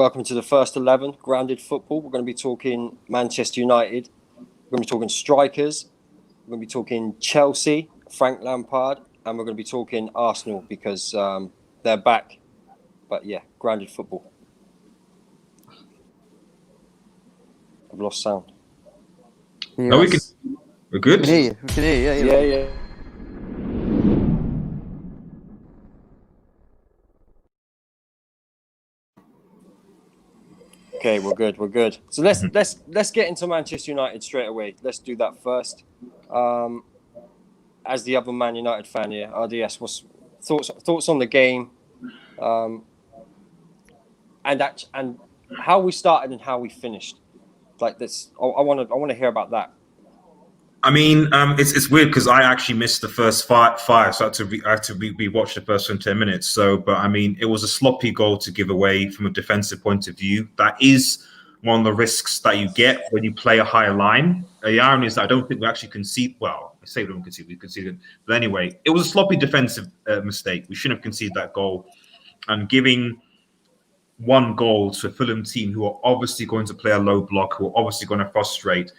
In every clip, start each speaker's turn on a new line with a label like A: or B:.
A: welcome to the first 11, Grounded Football. We're going to be talking Manchester United. We're going to be talking strikers. We're going to be talking Chelsea, Frank Lampard, and we're going to be talking Arsenal because they're back. But yeah, Grounded Football. I've lost sound.
B: No, we're good.
C: We can hear you. We can hear you.
A: Yeah. Okay, we're good. So let's get into Manchester United straight away. Let's do that first. As the other Man United fan here, RDS, what's thoughts on the game, and how we started and how we finished? Like this, I want to hear about that.
B: I mean, it's weird because I actually missed the first five, so I had to rewatch the first 10 minutes. So, but I mean, it was a sloppy goal to give away from a defensive point of view. That is one of the risks that you get when you play a higher line. The irony is that I don't think we actually concede. Well, I say we don't concede, we conceded. But anyway, it was a sloppy defensive mistake. We shouldn't have conceded that goal. And giving one goal to a Fulham team who are obviously going to play a low block, who are obviously going to frustrate,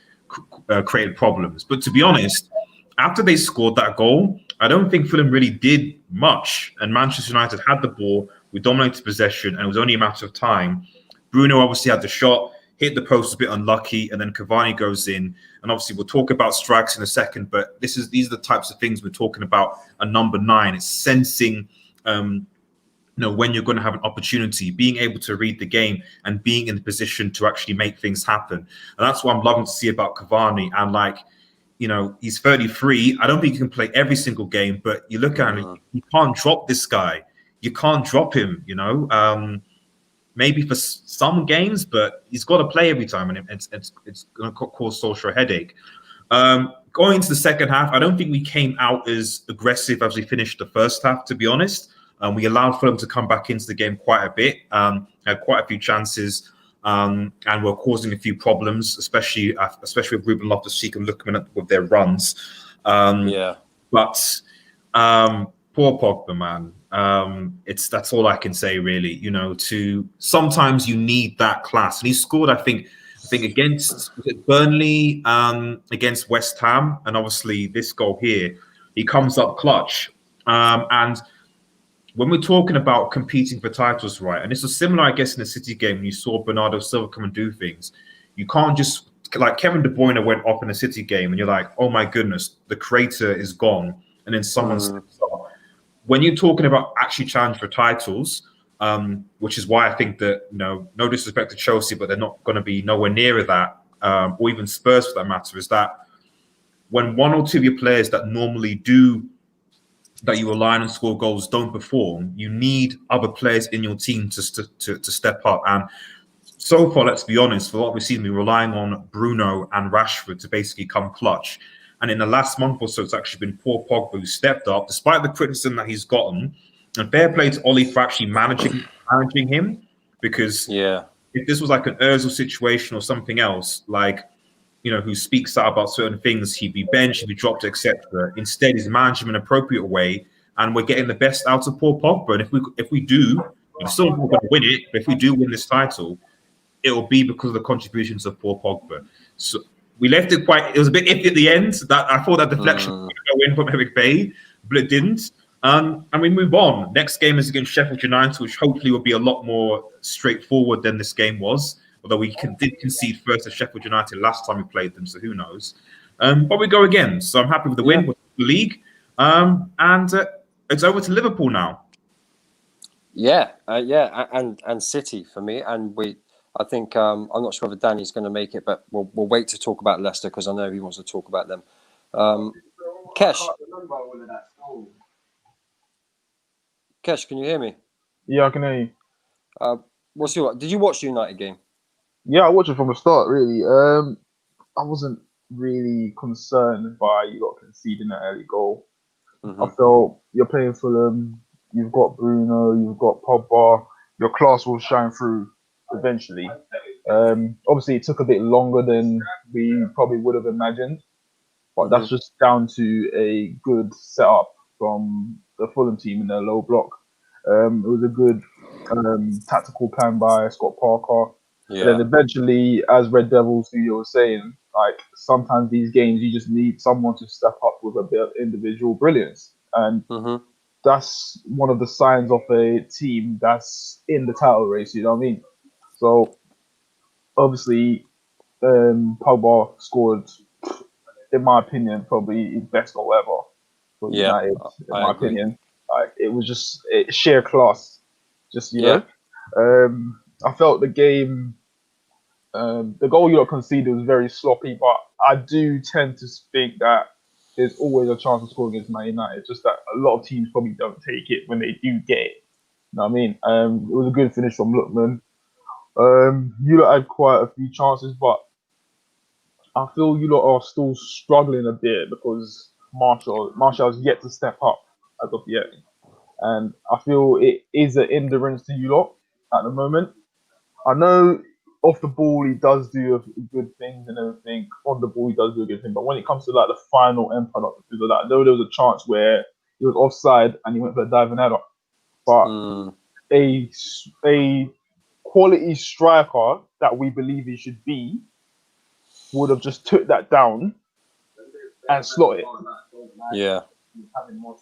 B: create problems. But to be honest, after they scored that goal, I don't think Fulham really did much. And Manchester United had the ball, we dominated possession, and it was only a matter of time. Bruno obviously had the shot, hit the post a bit unlucky, and then Cavani goes in. And obviously we'll talk about strikes in a second, but these are the types of things we're talking about a number 9. It's sensing when you're going to have an opportunity, being able to read the game and being in the position to actually make things happen. And that's what I'm loving to see about Cavani. And he's 33. I don't think he can play every single game, but you look at him, you can't drop this guy. You can't drop him, maybe for some games, but he's got to play every time, and it's going to cause Solskjaer a headache. Going into the second half, I don't think we came out as aggressive as we finished the first half, to be honest. We allowed Fulham to come back into the game quite a bit, had quite a few chances, and were causing a few problems, especially with Ruben Loftus-Cheek and Lukman with their runs. But poor Pogba, man. That's all I can say, really. Sometimes you need that class, and he scored, I think against Burnley, against West Ham, and obviously this goal here, he comes up clutch, and when we're talking about competing for titles, right, and this was similar, I guess, in the City game when you saw Bernardo Silva come and do things. You can't just, like Kevin De Bruyne went off in the City game and you're like, oh my goodness, the creator is gone. And then someone steps up. When you're talking about actually challenging for titles, which is why I think that, no disrespect to Chelsea, but they're not going to be nowhere near that, or even Spurs for that matter, is that when one or two of your players that normally that you rely on and score goals don't perform, you need other players in your team to step up. And so far, let's be honest, for what we've seen, we're relying on Bruno and Rashford to basically come clutch. And in the last month or so, it's actually been poor Pogba who stepped up, despite the criticism that he's gotten. And fair play to Ollie for actually managing him, because if this was like an Ozil situation or something else, who speaks out about certain things, he'd be benched, he'd be dropped, etc. Instead, he's managed him in an appropriate way, and we're getting the best out of poor Pogba. And if we do, we're still not going to win it, but if we do win this title, it will be because of the contributions of poor Pogba. So we left it it was a bit iffy at the end. That I thought that deflection was going to go in from Eric Bay, but it didn't. And we move on. Next game is against Sheffield United, which hopefully will be a lot more straightforward than this game was. Although we did concede first to Sheffield United last time we played them, so who knows? But we go again. So I'm happy with the win with the league. And it's over to Liverpool now.
A: And City for me. And I think I'm not sure if Danny's going to make it, but we'll wait to talk about Leicester because I know he wants to talk about them. Kesh, can you hear me?
D: Yeah, I can hear you.
A: Did you watch the United game?
D: Yeah, I watched it from the start, really. I wasn't really concerned by you got conceding an early goal. I felt you're playing Fulham, you've got Bruno, you've got Pogba, your class will shine through eventually. Obviously, it took a bit longer than we probably would have imagined, but that's just down to a good setup from the Fulham team in their low block. It was a good tactical plan by Scott Parker.
A: Yeah.
D: And then eventually, as Red Devils, who you were saying, like sometimes these games you just need someone to step up with a bit of individual brilliance, and that's one of the signs of a team that's in the title race. You know what I mean? So obviously, Pogba scored, in my opinion, probably his best goal ever for United. In my opinion, like it was just sheer class. Just I felt the game. The goal you conceded was very sloppy, but I do tend to think that there's always a chance to score against Man United. It's just that a lot of teams probably don't take it when they do get it. You know what I mean? It was a good finish from Lookman. You lot had quite a few chances, but I feel you lot are still struggling a bit because Martial's yet to step up as of yet. And I feel it is an hindrance to you lot at the moment. I know off the ball he does do good things and everything. On the ball he does do a good thing, but when it comes to like the final end product, I know there was a chance where he was offside and he went for a diving header. But a quality striker that we believe he should be would have just took that down and slot it.
A: Yeah.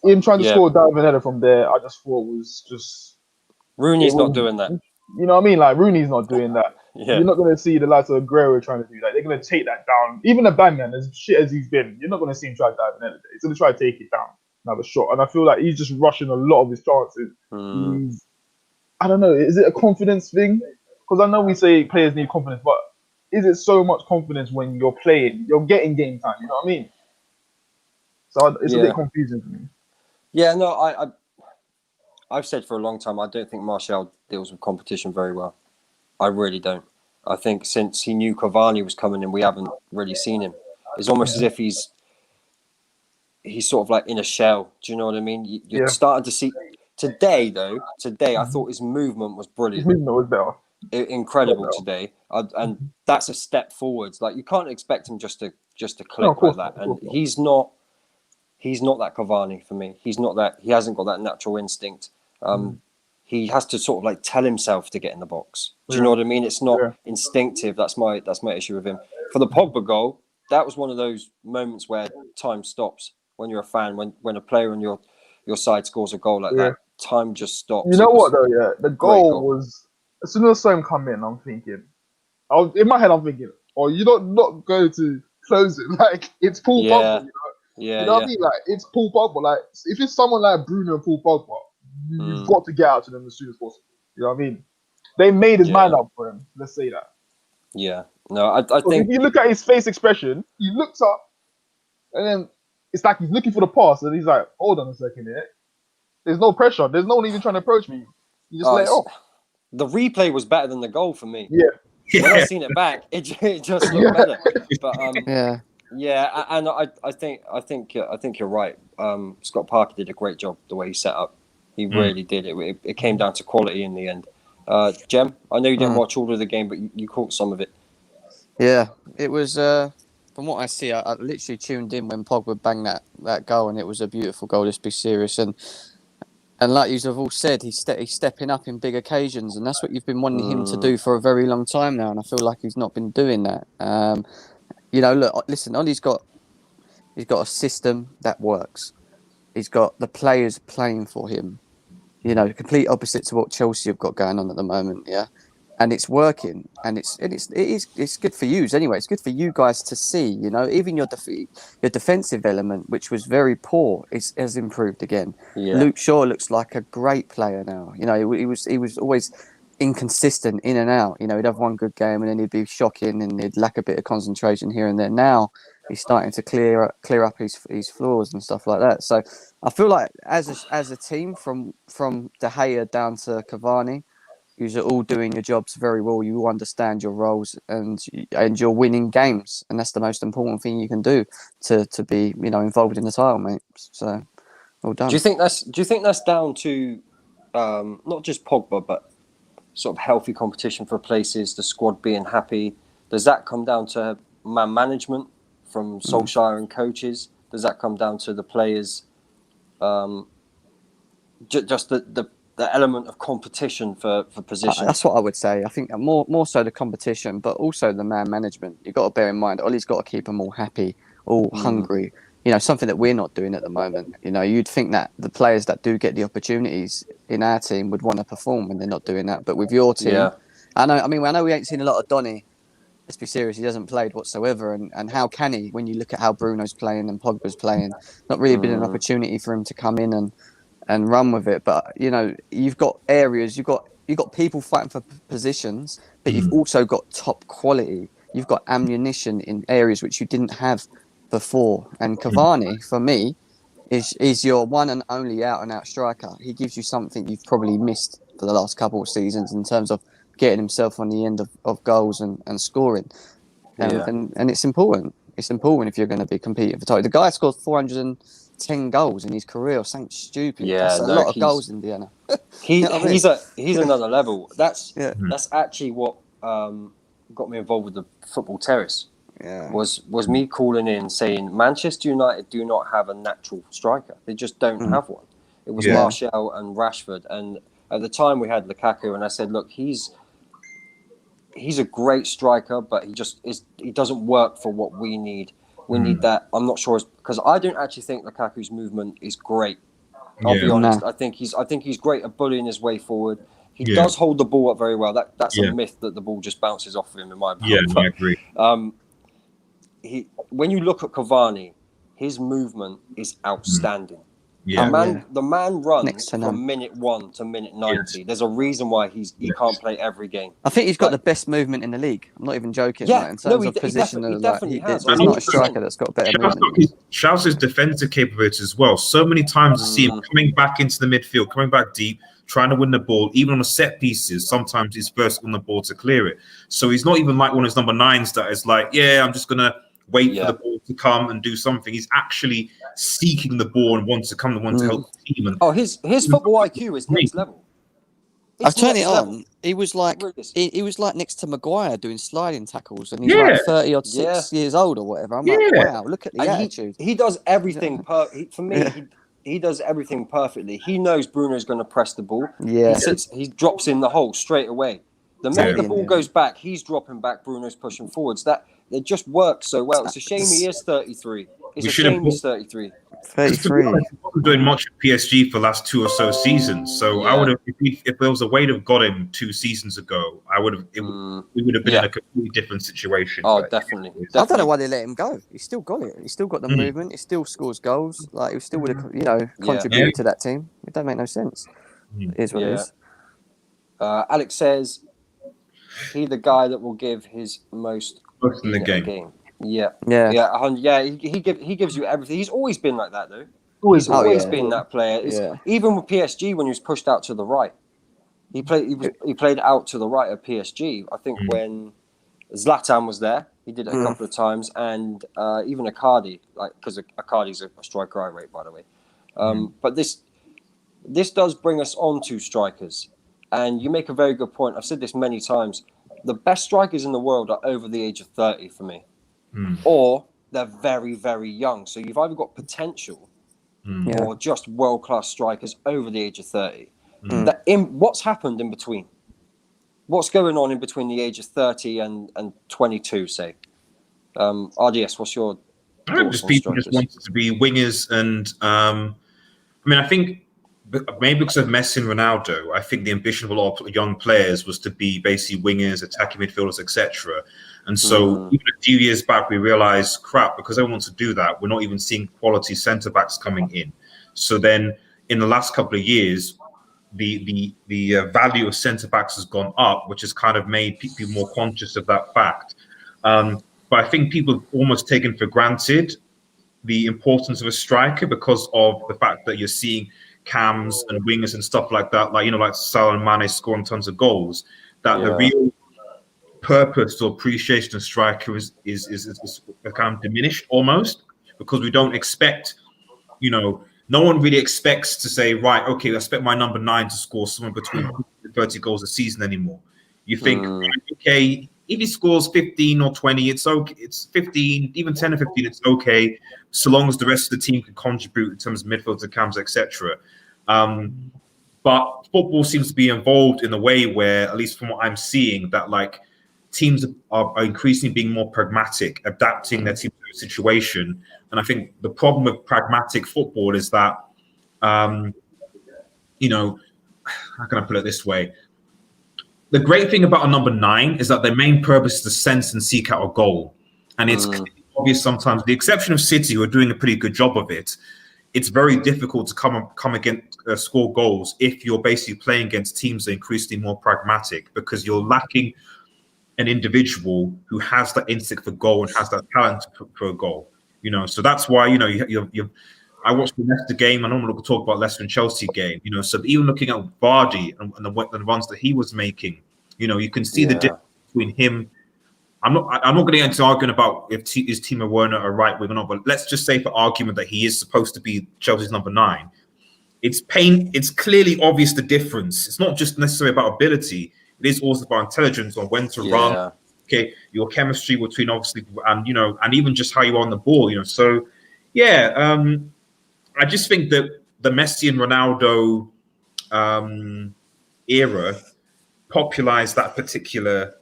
D: Him trying to score a diving header from there, I just thought was just
A: Rooney's not doing that.
D: You know what I mean? Like Rooney's not doing that.
A: Yeah.
D: You're not going to see the likes of Aguero trying to do that. They're going to take that down. Even a Bangman, as shit as he's been, you're not going to see him try to dive in. He's going to try to take it down, another shot. And I feel like he's just rushing a lot of his chances. I don't know. Is it a confidence thing? Because I know we say players need confidence, but is it so much confidence when you're playing? You're getting game time. You know what I mean? So it's a bit confusing for me.
A: Yeah, no, I've said for a long time I don't think Martial deals with competition very well. I really don't. I think since he knew Cavani was coming in, we haven't really seen him. It's almost as if he's sort of like in a shell. Do you know what I mean? You're starting to see today, though. Today, I thought his movement was brilliant.
D: His movement was better.
A: Incredible today, and that's a step forwards. Like you can't expect him just to click like that. And he's not that Cavani for me. He's not that. He hasn't got that natural instinct. He has to sort of like tell himself to get in the box. Do you know what I mean? It's not instinctive. That's my issue with him. For the Pogba goal, that was one of those moments where time stops when you're a fan. When a player on your side scores a goal like that, time just stops.
D: You know what though? Yeah, the goal was as soon as Sam come in, I'm thinking, in my head, I'm thinking, oh, you're not going to close it. Like it's Paul Pogba. You know? You know what I mean? Like it's Paul Pogba. Like if it's someone like Bruno and Paul Pogba, you've got to get out to them as soon as possible. You know what I mean? They made his mind up for him. Let's say that.
A: Yeah. No, I think
D: if you look at his face expression, he looks up, and then it's like he's looking for the pass, and he's like, "Hold on a second here. There's no pressure. There's no one even trying to approach me. You just let it off."
A: The replay was better than the goal for me.
D: Yeah.
A: When I seen it back, it just looked better. But and I think you're right. Scott Parker did a great job the way he set up. He really did. It came down to quality in the end. Jem, I know you didn't watch all of the game, but you caught some of it.
C: Yeah, it was. From what I see, I literally tuned in when Pogba banged that goal, and it was a beautiful goal. Let's be serious. And like you've all said, he's stepping up in big occasions, and that's what you've been wanting him to do for a very long time now. And I feel like he's not been doing that. Look, listen, Ollie's got a system that works. He's got the players playing for him. Complete opposite to what Chelsea have got going on at the moment. Yeah, and it's working, and it's good for you anyway. It's good for you guys to see. Even your defensive element, which was very poor, has improved again. Yeah. Luke Shaw looks like a great player now. He was always inconsistent in and out. He'd have one good game and then he'd be shocking and he'd lack a bit of concentration here and there. Now he's starting to clear up his flaws and stuff like that. So I feel like as a team, from De Gea down to Cavani, you're all doing your jobs very well. You all understand your roles and you're winning games, and that's the most important thing you can do to be involved in the title, mate. So well done.
A: Do you think that's down to not just Pogba, but sort of healthy competition for places, the squad being happy? Does that come down to man management from Solskjaer and coaches? Does that come down to the players? Just the the element of competition for position.
C: That's what I would say. I think more so the competition, but also the man management. You've got to bear in mind, Ollie's got to keep them all happy, all hungry. You know, something that we're not doing at the moment. You know, you'd think that the players that do get the opportunities in our team would want to perform when they're not doing that. But with your team, I know we ain't seen a lot of Donny. Let's be serious, he hasn't played whatsoever. And how can he, when you look at how Bruno's playing and Pogba's playing? Not really been an opportunity for him to come in and run with it. But, you know, you've got areas, you've got people fighting for positions, but you've also got top quality. You've got ammunition in areas which you didn't have before. And Cavani, for me, is your one and only out-and-out striker. He gives you something you've probably missed for the last couple of seasons in terms of getting himself on the end of goals and scoring. And it's important. It's important if you're going to be competing for title. The guy scored 410 goals in his career or something stupid. That's a lot of goals, Indiana.
A: He's another level. That's actually what got me involved with the Football Terrace. Was me calling in saying Manchester United do not have a natural striker. They just don't have one. It was Martial and Rashford, and at the time we had Lukaku, and I said, look, he's a great striker, but he doesn't work for what we need. We need that. I'm not sure, because I don't actually think Lukaku's movement is great. I'll be honest. I think he's great at bullying his way forward. He does hold the ball up very well. That's a myth that the ball just bounces off of him, in my opinion.
B: Yeah, I agree.
A: When you look at Cavani, his movement is outstanding. The man runs from minute 1 to minute 90. There's a reason why he can't play every game.
C: I think he's got the best movement in the league. I'm not even joking. In terms of position, there's not a striker that's got better movement.
B: Shouts his defensive capabilities as well. So many times I see him coming back into the midfield, coming back deep, trying to win the ball, even on the set pieces. Sometimes he's first on the ball to clear it. So he's not even like one of his number 9s that is like, I'm just gonna wait for the ball to come and do something. He's actually seeking the ball and wants to come and wants to help the team. And
A: his football IQ is next level.
C: I've turned it on. He was like next to Maguire doing sliding tackles, and he's like 30 or 6 years old or whatever. I'm like, wow, look at the attitude.
A: He does everything for me. He does everything perfectly. He knows Bruno's going to press the ball. He drops in the hole straight away. The minute the ball goes back, he's dropping back. Bruno's pushing forwards. It just works so well. It's a shame he is 33. It's a shame he's 33.
C: 33.
B: He wasn't doing much at PSG for the last 2 or so seasons. So I would have, if there was a way to have got him 2 seasons ago, we would have been in a completely different situation.
A: Oh, definitely.
C: I don't know why they let him go. He's still got it. He's still got the movement. He still scores goals. Like he still would have, contributed to that team. It don't make no sense. It is what it is.
A: Alex says he the guy that will give his most
B: in the game.
A: He gives you everything. He's always been like that, though. He's always been that player. Even with PSG, when he was pushed out to the right, he played out to the right at PSG. I think when Zlatan was there, he did it a couple of times, and even Icardi, because Icardi's a striker I rate, by the way. But this does bring us on to strikers, and you make a very good point. I've said this many times. The best strikers in the world are over the age of 30 for me. Or they're very, very young. So you've either got potential or just world-class strikers over the age of 30. What's happened in between? What's going on in between the age of 30 and 22, say? RDS, what's your thoughts on
B: people
A: strikers?
B: just wanted to be wingers. And I think maybe because of Messi and Ronaldo, I think the ambition of a lot of young players was to be basically wingers, attacking midfielders, etc. And so even a few years back, we realized, because everyone wants to do that, we're not even seeing quality centre-backs coming in. So then in the last couple of years, the value of centre-backs has gone up, which has kind of made people more conscious of that fact. But I think people have almost taken for granted the importance of a striker because of the fact that you're seeing cams and wingers and stuff like that, like Salah and Mane scoring tons of goals, that the real purpose or appreciation of striker is kind of diminished almost, because we don't expect, no one really expects to say, right, okay, I expect my number 9 to score somewhere between 30 goals a season anymore. You think, okay, if he scores 15 or 20, it's okay. It's 15, even 10 or 15, it's okay, so long as the rest of the team can contribute in terms of midfield, cams, etc. But football seems to be involved in a way where, at least from what I'm seeing, that like teams are increasingly being more pragmatic, adapting their team to the situation. And I think the problem with pragmatic football is that, you know, how can I put it this way? The great thing about a number 9 is that their main purpose is to sense and seek out a goal. And it's obvious sometimes, with the exception of City, who are doing a pretty good job of it, it's very difficult to come against score goals if you're basically playing against teams that are increasingly more pragmatic, because you're lacking an individual who has that instinct for goal and has that talent for a goal. You know, so that's why, you know, you I watched the Leicester game. I normally talk about Leicester and Chelsea game. You know, so even looking at Vardy and the runs that he was making, you know, you can see the difference between him. I'm not going to get into arguing about if is Timo Werner a right wing or not, but let's just say, for argument, that he is supposed to be Chelsea's number 9. It's clearly obvious the difference. It's not just necessarily about ability. It is also about intelligence on when to run. Okay, your chemistry between, obviously, and you know, and even just how you are on the ball. You know, so yeah, I just think that the Messi and Ronaldo era popularized that particular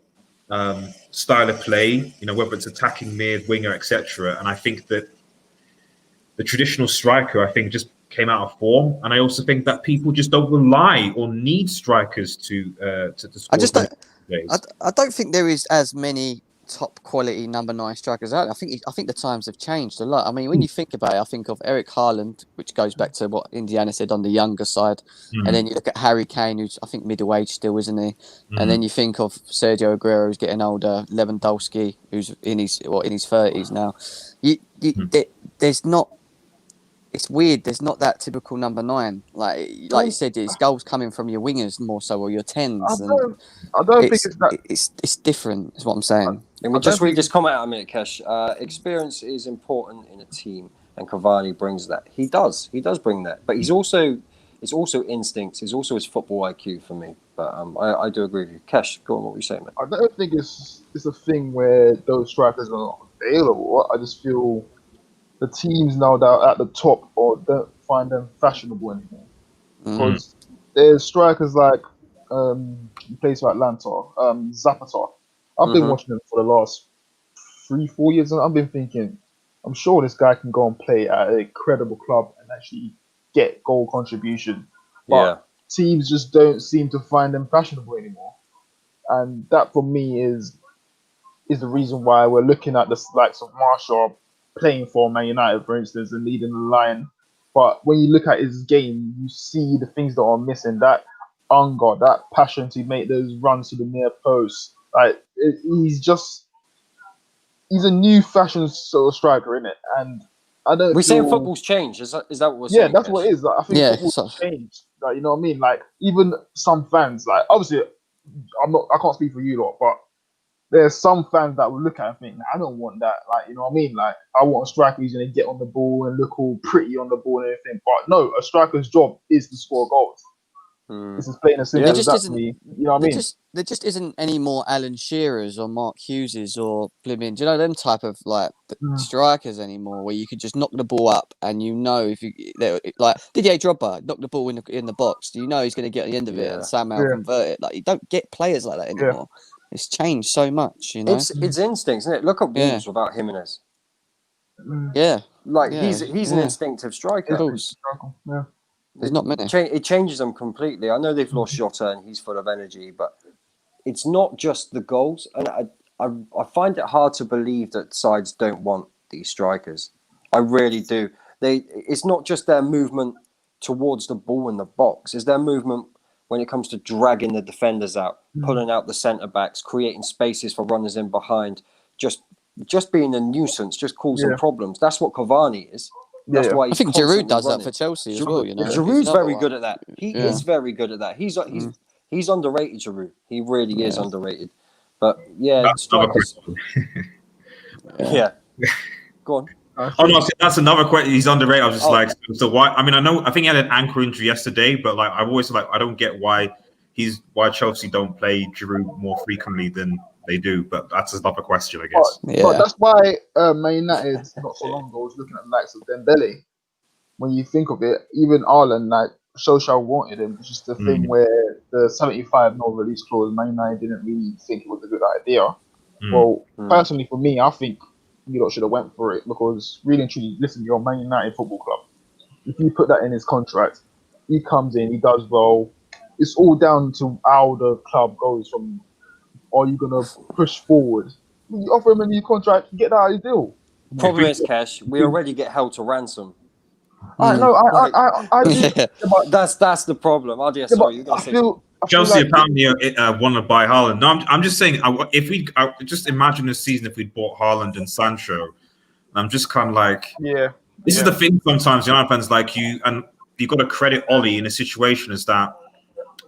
B: style of play, you know, whether it's attacking mid, winger, etc. And I think that the traditional striker, I think, just came out of form. And I also think that people just don't rely or need strikers to score.
C: I don't think there is as many top quality number 9 strikers out. I think the times have changed a lot. I mean, when you think about it, I think of Eric Haaland, which goes back to what Indiana said, on the younger side, and then you look at Harry Kane, who's I think middle age still, isn't he? And then you think of Sergio Aguero, who's getting older, Lewandowski, who's in his 30s now. There's not. It's weird. There's not that typical number 9. Like you said, it's goals coming from your wingers more so, or your 10s.
D: I don't think it's that.
C: It's different, is what I'm saying.
A: Let me just read this comment out a minute, Kesh. Experience is important in a team, and Cavani brings that. He does bring that, but it's also instincts. It's also his football IQ for me. But I do agree with you, Kesh. Go on, what were you saying, man?
D: I don't think it's a thing where those strikers are not available. I just feel the teams now that are at the top or don't find them fashionable anymore. Because there's strikers like he plays for Atlanta, Zapata. I've been watching him for the last 3-4 years, and I've been thinking, I'm sure this guy can go and play at a credible club and actually get goal contribution. But teams just don't seem to find them fashionable anymore. And that, for me, is the reason why we're looking at the likes of Martial playing for Man United, for instance, and leading the line. But when you look at his game, you see the things that are missing. That hunger, that passion to make those runs to the near post. Like he's a new fashion sort of striker, isn't it? And I don't.
A: We're saying football's changed. Is that what we're saying?
D: Yeah, that's what it is. Like, I think football's changed. Like, you know what I mean? Like even some fans, like obviously, I can't speak for you lot, but there's some fans that will look at it and think, nah, I don't want that. Like, you know what I mean? Like, I want a striker who's going to get on the ball and look all pretty on the ball and everything. But no, a striker's job is to score goals. This is plain and simple. You know what I mean?
C: There just isn't any more Alan Shearers or Mark Hugheses or Blimmin, do you know, them type of like strikers anymore, where you could just knock the ball up and you know if you like Didier Drogba knock the ball in the box, you know he's going to get at the end of it and somehow convert it. Like you don't get players like that anymore. It's changed so much, you know.
A: It's instincts, isn't it? Look at Wolves without Jimenez. He's an instinctive striker.
C: There's not many.
A: It changes them completely. I know they've lost Jota and he's full of energy, but it's not just the goals. And I find it hard to believe that sides don't want these strikers. I really do. It's not just their movement towards the ball in the box. It's their movement when it comes to dragging the defenders out, pulling out the centre-backs, creating spaces for runners in behind, just being a nuisance, just causing problems. That's what Cavani is. That's why
C: I think Giroud does that for Chelsea as well. You know,
A: Giroud's very good at that. He is very good at that. He's underrated, Giroud. He really is underrated. But strikers. Go on.
B: Oh no, that's another question. He's underrated. I was just so why? I mean, I think he had an ankle injury yesterday, but like I've always I don't get why Chelsea don't play Giroud more frequently than they do, but that's another question, I guess.
D: But that's why Man United not so long ago was looking at the likes of Dembele. When you think of it, even Ireland, like Solskjaer wanted him. It's just the thing where the 75 no release clause, Man United didn't really think it was a good idea. Well, personally for me, I think you lot should have went for it because really and truly, listen, you're a Man United football club. If you put that in his contract, he comes in, he does well. It's all down to how the club goes from, are you going to push forward? You offer him a new contract, you get that out of his deal.
A: Problem is, Cash, we already get held to ransom.
D: I know, I do.
C: Yeah.
A: That's the problem. Oh, dear, sorry, you're gonna say something.
B: Chelsea apparently want to buy Haaland. No, I'm just saying, if we just imagine this season if we'd bought Haaland and Sancho, I'm just kind of like, this is the thing sometimes, United fans like you, and you've got to credit Ollie in a situation is that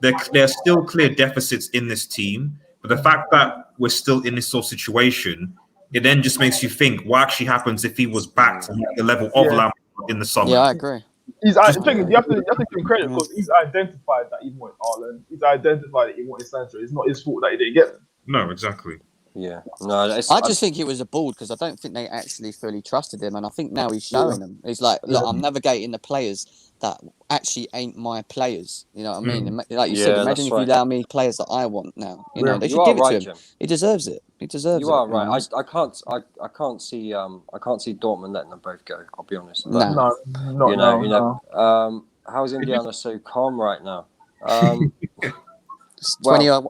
B: there are still clear deficits in this team, but the fact that we're still in this sort of situation, it then just makes you think what actually happens if he was back to the level of Lampard in the summer.
C: Yeah, I agree.
D: You have to give him credit because he's identified that he wanted Haaland. He's identified that he wanted Sancho. It's not his fault that he didn't get them.
B: No, exactly.
A: Yeah, no.
C: I just think it was a ball because I don't think they actually fully trusted him, and I think now he's showing them. He's like, look, I'm navigating the players that actually ain't my players. You know what I mean? Like you said, imagine if you allow me players that I want now. You know, they should give it to him. Jim. He deserves it. He deserves it.
A: You are right. I can't see Dortmund letting them both go. I'll be honest.
D: No.
A: How's Indiana so calm right now?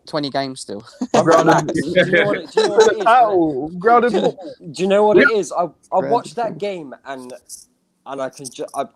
C: 20 games still.
A: Do you know what it is? I watched that game and I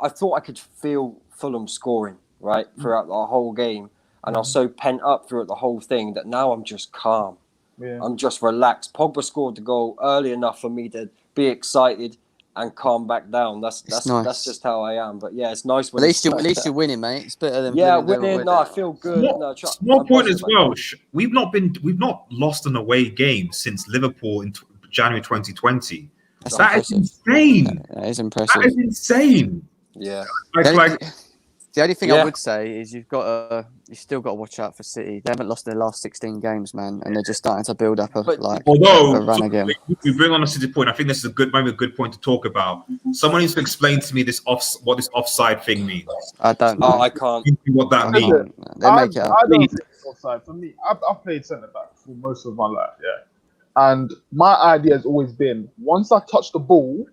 A: thought I could feel Fulham scoring right throughout the whole game, and I was so pent up throughout the whole thing that now I'm just calm. Yeah. I'm just relaxed. Pogba scored the goal early enough for me to be excited and calm back down. That's nice. That's just how I am. But yeah, it's nice when
C: at least you're winning, mate. It's better than
A: winning. No, I feel good.
B: Small point as well. We've not lost an away game since Liverpool in January 2020. That is insane.
C: That is impressive.
B: That is insane.
A: Yeah.
C: The only thing I would say is you still got to watch out for City. They haven't lost their last 16 games, man, and they're just starting to build up a run again.
B: We bring on a City point. I think this is a good point to talk about. Someone needs to explain to me what this offside thing means.
C: I don't know.
A: I can't.
B: What that means.
C: They make it up.
D: I don't think it's offside. For me, I've played centre back for most of my life, and my idea has always been once I touch the ball,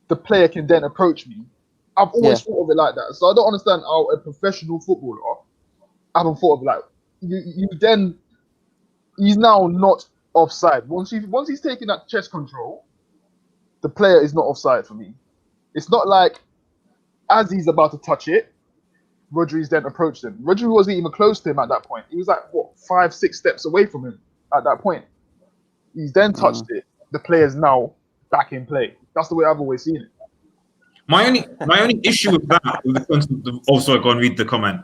D: the player can then approach me. I've always thought of it like that. So I don't understand how a professional footballer, I haven't thought of it like he's now not offside. Once he's taking that chest control, the player is not offside for me. It's not like as he's about to touch it, Rodri's then approached him. Rodri wasn't even close to him at that point. He was like 5-6 steps away from him at that point. He's then touched it. The player's now back in play. That's the way I've always seen it.
B: My only issue with that, also go and read the comment.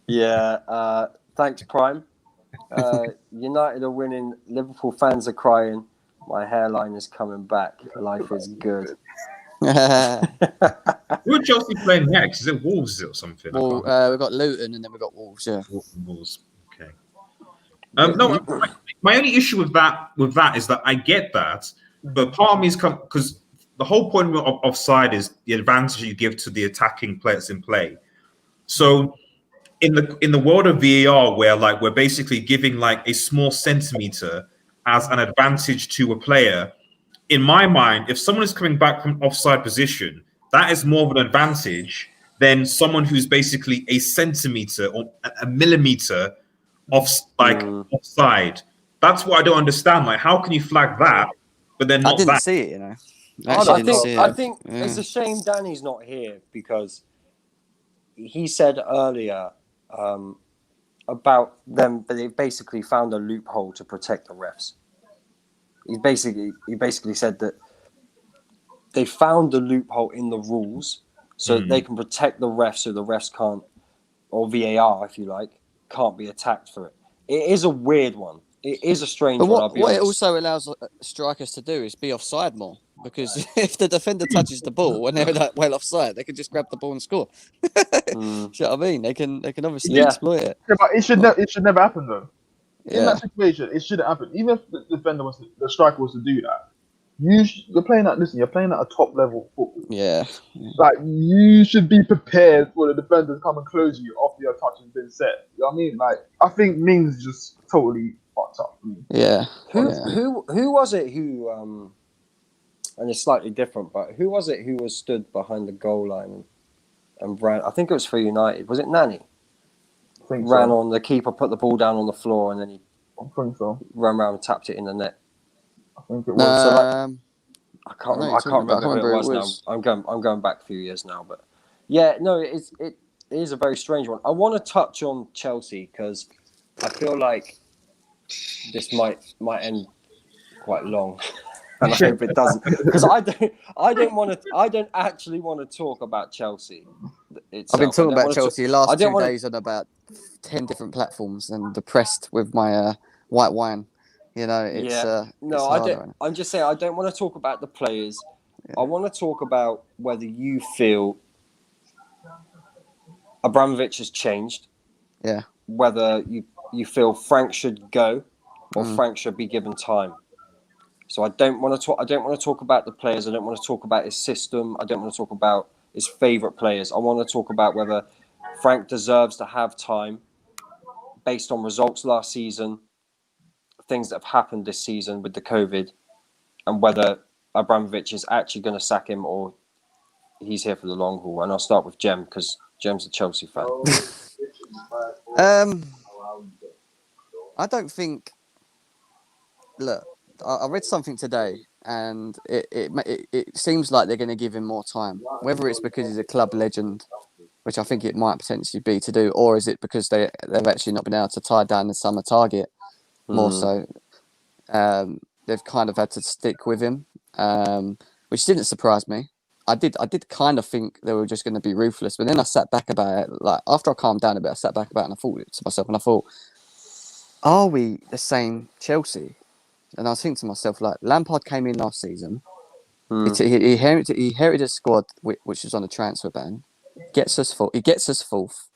A: Yeah, thanks, Prime. United are winning. Liverpool fans are crying. My hairline is coming back. Life is good.
B: Who are Chelsea playing next? Is it Wolves or something?
C: Well, we've got Luton and then we've got Wolves. Yeah.
B: Wolves. Okay. No, my only issue with that is that I get that, but part of me is because the whole point of offside is the advantage you give to the attacking players in play. So in the world of VAR, where like we're basically giving like a small centimeter as an advantage to a player, in my mind, if someone is coming back from offside position, that is more of an advantage than someone who's basically a centimeter or a millimeter offside. That's what I don't understand. Like, how can you flag that, but then not that?
C: I didn't see it, you know.
A: I think it's a shame Danny's not here because he said earlier about them, but they basically found a loophole to protect the refs. He basically said that they found the loophole in the rules so that they can protect the refs, so the refs can't, or VAR if you like, can't be attacked for it. It is a weird one. It is a strange one. What
C: it also allows strikers to do is be offside more. Because if the defender touches the ball and they're like well offside, they can just grab the ball and score. Do you know what I mean? They can obviously exploit it.
D: Yeah, but it should never happen though. In that situation, it shouldn't happen. Even if the striker was to do that, you're playing at listen. You're playing at a top level football.
C: Yeah.
D: Like you should be prepared for the defenders to come and close you after your touch has been set. You know what I mean? Like I think Mings just totally fucked up for me.
C: Yeah.
A: Who was it who and it's slightly different, but who was it who was stood behind the goal line and ran? I think it was for United. Was it Nani?
D: I think
A: Ran
D: so.
A: on the keeper, put the ball down on the floor, and then he
D: I think so.
A: ran around and tapped it in the net.
D: I think it was.
A: So, like,
C: I
A: I can't
C: know
A: remember
C: you're
A: who it was
C: talking
A: now.
C: about.
A: I'm going back a few years now, but yeah, no, it is a very strange one. I want to touch on Chelsea because I feel like this might end quite long, and I hope it doesn't. Because I don't actually want to talk about Chelsea itself.
C: I've been talking about Chelsea the last 2
A: wanna-
C: days on about 10 different platforms and depressed with my white wine. You know, it's
A: no,
C: it's
A: I
C: harder,
A: don't. I'm just saying I don't want to talk about the players.
C: Yeah.
A: I want to talk about whether you feel Abramovich has changed.
C: Yeah.
A: Whether you feel Frank should go or
C: Mm.
A: Frank should be given time. So I don't want to talk about the players. I don't want to talk about his system. I don't want to talk about his favourite players. I want to talk about whether Frank deserves to have time based on results last season, things that have happened this season with the COVID, and whether Abramovich is actually going to sack him or he's here for the long haul. And I'll start with Jem because Jem's a Chelsea fan.
C: I don't think. Look, I read something today, and it seems like they're going to give him more time. Whether it's because he's a club legend, which I think it might potentially be to do, or is it because they've actually not been able to tie down the summer target more so? They've kind of had to stick with him, which didn't surprise me. I did kind of think they were just going to be ruthless, but then I sat back about it. Like after I calmed down a bit, I sat back about it and I thought to myself, are we the same Chelsea? And I was thinking to myself, like Lampard came in last season. He inherited a squad which was on a transfer ban. He gets us fourth.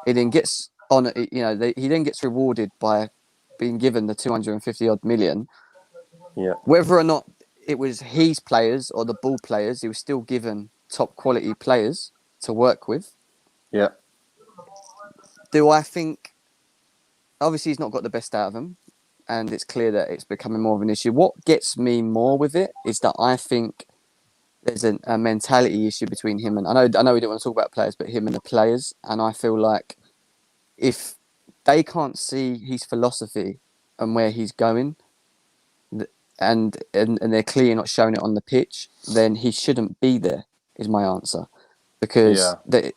C: He then gets on. He then gets rewarded by being given the 250 odd million.
A: Yeah.
C: Whether or not it was his players or the ball players, he was still given top quality players to work with.
A: Yeah.
C: Do I think? Obviously, he's not got the best out of him, and it's clear that it's becoming more of an issue. What gets me more with it is that I think there's a mentality issue between him and I know we don't want to talk about players, but him and the players. And I feel like if they can't see his philosophy and where he's going, and they're clearly not showing it on the pitch, then he shouldn't be there. Is my answer, because they're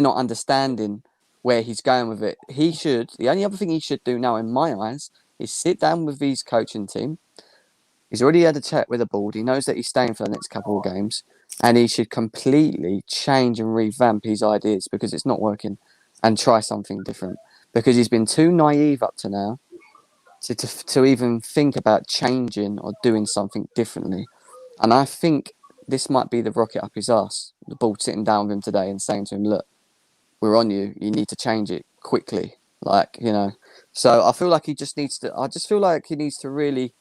C: not understanding where he's going with it. The only other thing he should do now, in my eyes, is sit down with his coaching team. He's already had a chat with the board. He knows that he's staying for the next couple of games, and he should completely change and revamp his ideas because it's not working, and try something different. Because he's been too naive up to now to even think about changing or doing something differently. And I think this might be the rocket up his arse. The board sitting down with him today and saying to him, look, we're on you. You need to change it quickly. So I feel like he just needs to. I just feel like he needs to really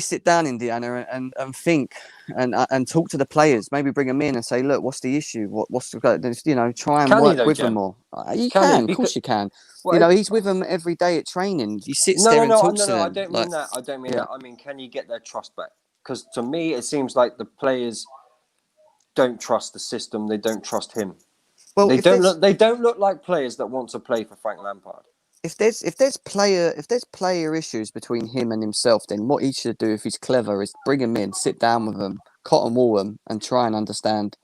C: sit down, Indiana, and think and talk to the players. Maybe bring them in and say, look, what's the issue? What's the try and work with them more. You can, of course you can.
A: Well,
C: he's with them every day at training. He sits
A: No,
C: there and talks to them.
A: I don't mean that. I don't mean
C: Yeah.
A: that. I mean, can you get their trust back? Because to me, it seems like the players don't trust the system. They don't trust him.
C: Well,
A: They don't look like players that want to play for Frank Lampard.
C: If there's player issues between him and himself, then what he should do if he's clever is bring him in, sit down with them, cotton wool them, and try and understand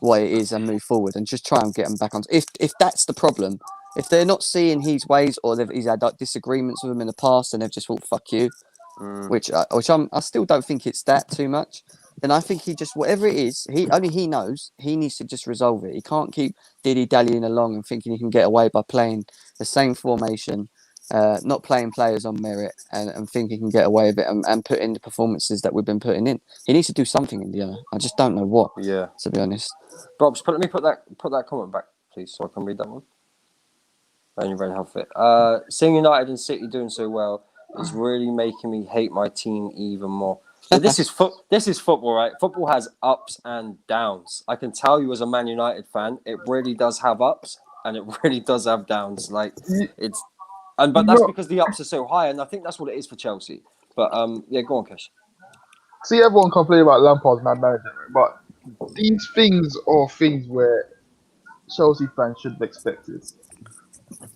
C: what it is and move forward, and just try and get them back on. If that's the problem, if they're not seeing his ways or he's had disagreements with him in the past and they've just thought fuck you, which I still don't think it's that too much. Then I think he just, whatever it is, he knows he needs to just resolve it. He can't keep dilly-dallying along and thinking he can get away by playing the same formation, not playing players on merit, and think he can get away with it and put in the performances that we've been putting in. He needs to do something, Indiana. I just don't know what.
A: Yeah.
C: To be honest.
A: Bobs, let me put that comment back, please, so I can read that one. And you're very helpful. Seeing United and City doing so well, is really making me hate my team even more. So this is football, right? Football has ups and downs. I can tell you as a Man United fan, it really does have ups and it really does have downs. Like but that's because the ups are so high, and I think that's what it is for Chelsea. But yeah, go on, Kesh.
D: See, everyone complain about Lampard's man manager, but these things are things where Chelsea fans should have expected.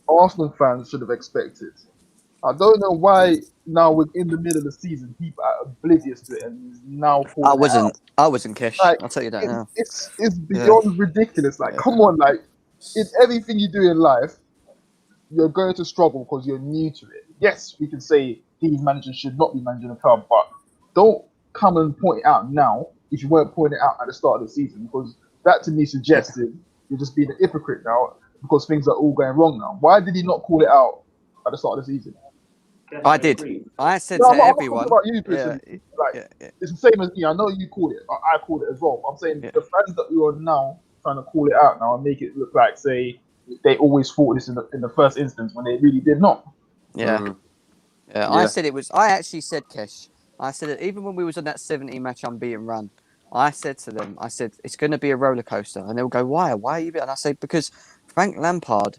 D: Arsenal fans should have expected. I don't know why now we're in the middle of the season, people are oblivious to it and now
C: I wasn't Kish.
D: like,
C: I'll tell you that now.
D: It's beyond ridiculous. Like, come on, like in everything you do in life, you're going to struggle because you're new to it. Yes, we can say these managers should not be managing a club, but don't come and point it out now if you weren't pointing it out at the start of the season, because that to me suggested you're just being a hypocrite now because things are all going wrong now. Why did he not call it out at the start of the season?
C: I did. I said
D: No,
C: to
D: I'm
C: everyone.
D: not talking about you, Chris. It's the same as me. I know you called it. I called it as well. I'm saying the fans that you are now trying to call it out now and make it look like, say, they always thought this in the first instance when they really did not.
C: Yeah. I said it was. I actually said, Kesh. I said it even when we was on that 70-match unbeaten run. I said to them, it's going to be a roller coaster, and they'll go, why? Why are you? And I said because Frank Lampard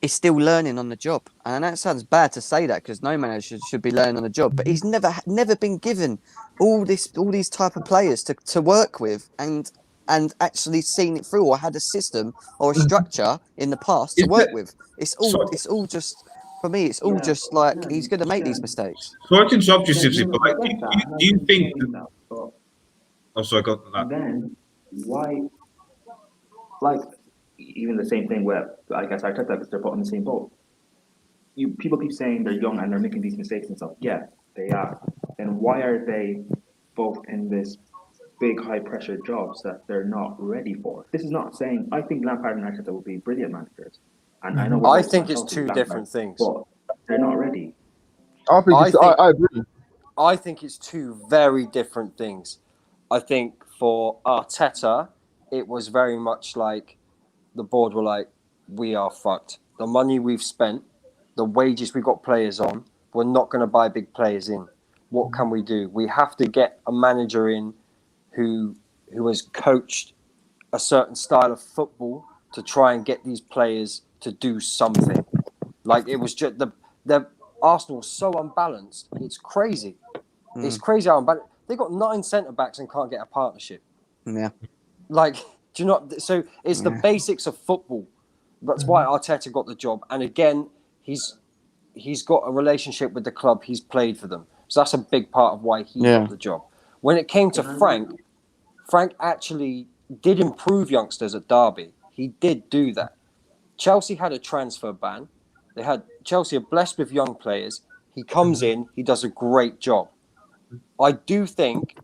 C: is still learning on the job, and that sounds bad to say that because no manager should be learning on the job, but he's never been given all these type of players to work with and actually seen it through or had a system or a structure in the past to work with. It's all just. For me, it's all just like he's going to make these mistakes.
B: So I can interrupt you, Sibsy, but like, do you think? Oh, sorry, I got that.
E: Then why? Like, even the same thing where I guess I took that because they're put in the same boat. People keep saying they're young and they're making these mistakes and stuff. Yeah, they are. Then why are they both in this big high pressure jobs that they're not ready for? This is not saying I think Lampard and Arteta will be brilliant managers. And I
A: think it's two different things.
E: But they're not ready.
D: I agree.
A: I think it's two very different things. I think for Arteta, it was very much like the board were like, we are fucked. The money we've spent, the wages we've got players on, we're not going to buy big players in. What can we do? We have to get a manager in who has coached a certain style of football to try and get these players to do something. Like it was just the Arsenal was so unbalanced. It's crazy. It's crazy how unbalanced. They got 9 centre backs and can't get a partnership.
C: Yeah.
A: Like, do you not? So it's the basics of football. That's why Arteta got the job. And again, he's got a relationship with the club. He's played for them. So that's a big part of why he got the job. When it came to Frank actually did improve youngsters at Derby. He did do that. Chelsea had a transfer ban. Chelsea are blessed with young players. He comes in, he does a great job. I do think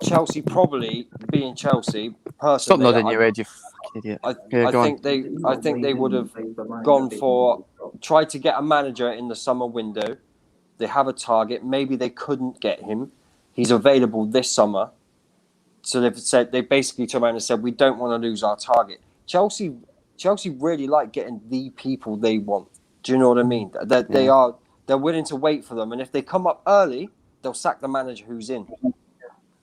A: Chelsea probably, being Chelsea, personally...
C: Stop nodding your head, you fucking idiot.
A: I think they would have gone for... Tried to get a manager in the summer window. They have a target. Maybe they couldn't get him. He's available this summer. So they basically turned around and said, we don't want to lose our target. Chelsea really like getting the people they want. Do you know what I mean? They're willing to wait for them, and if they come up early, they'll sack the manager who's in.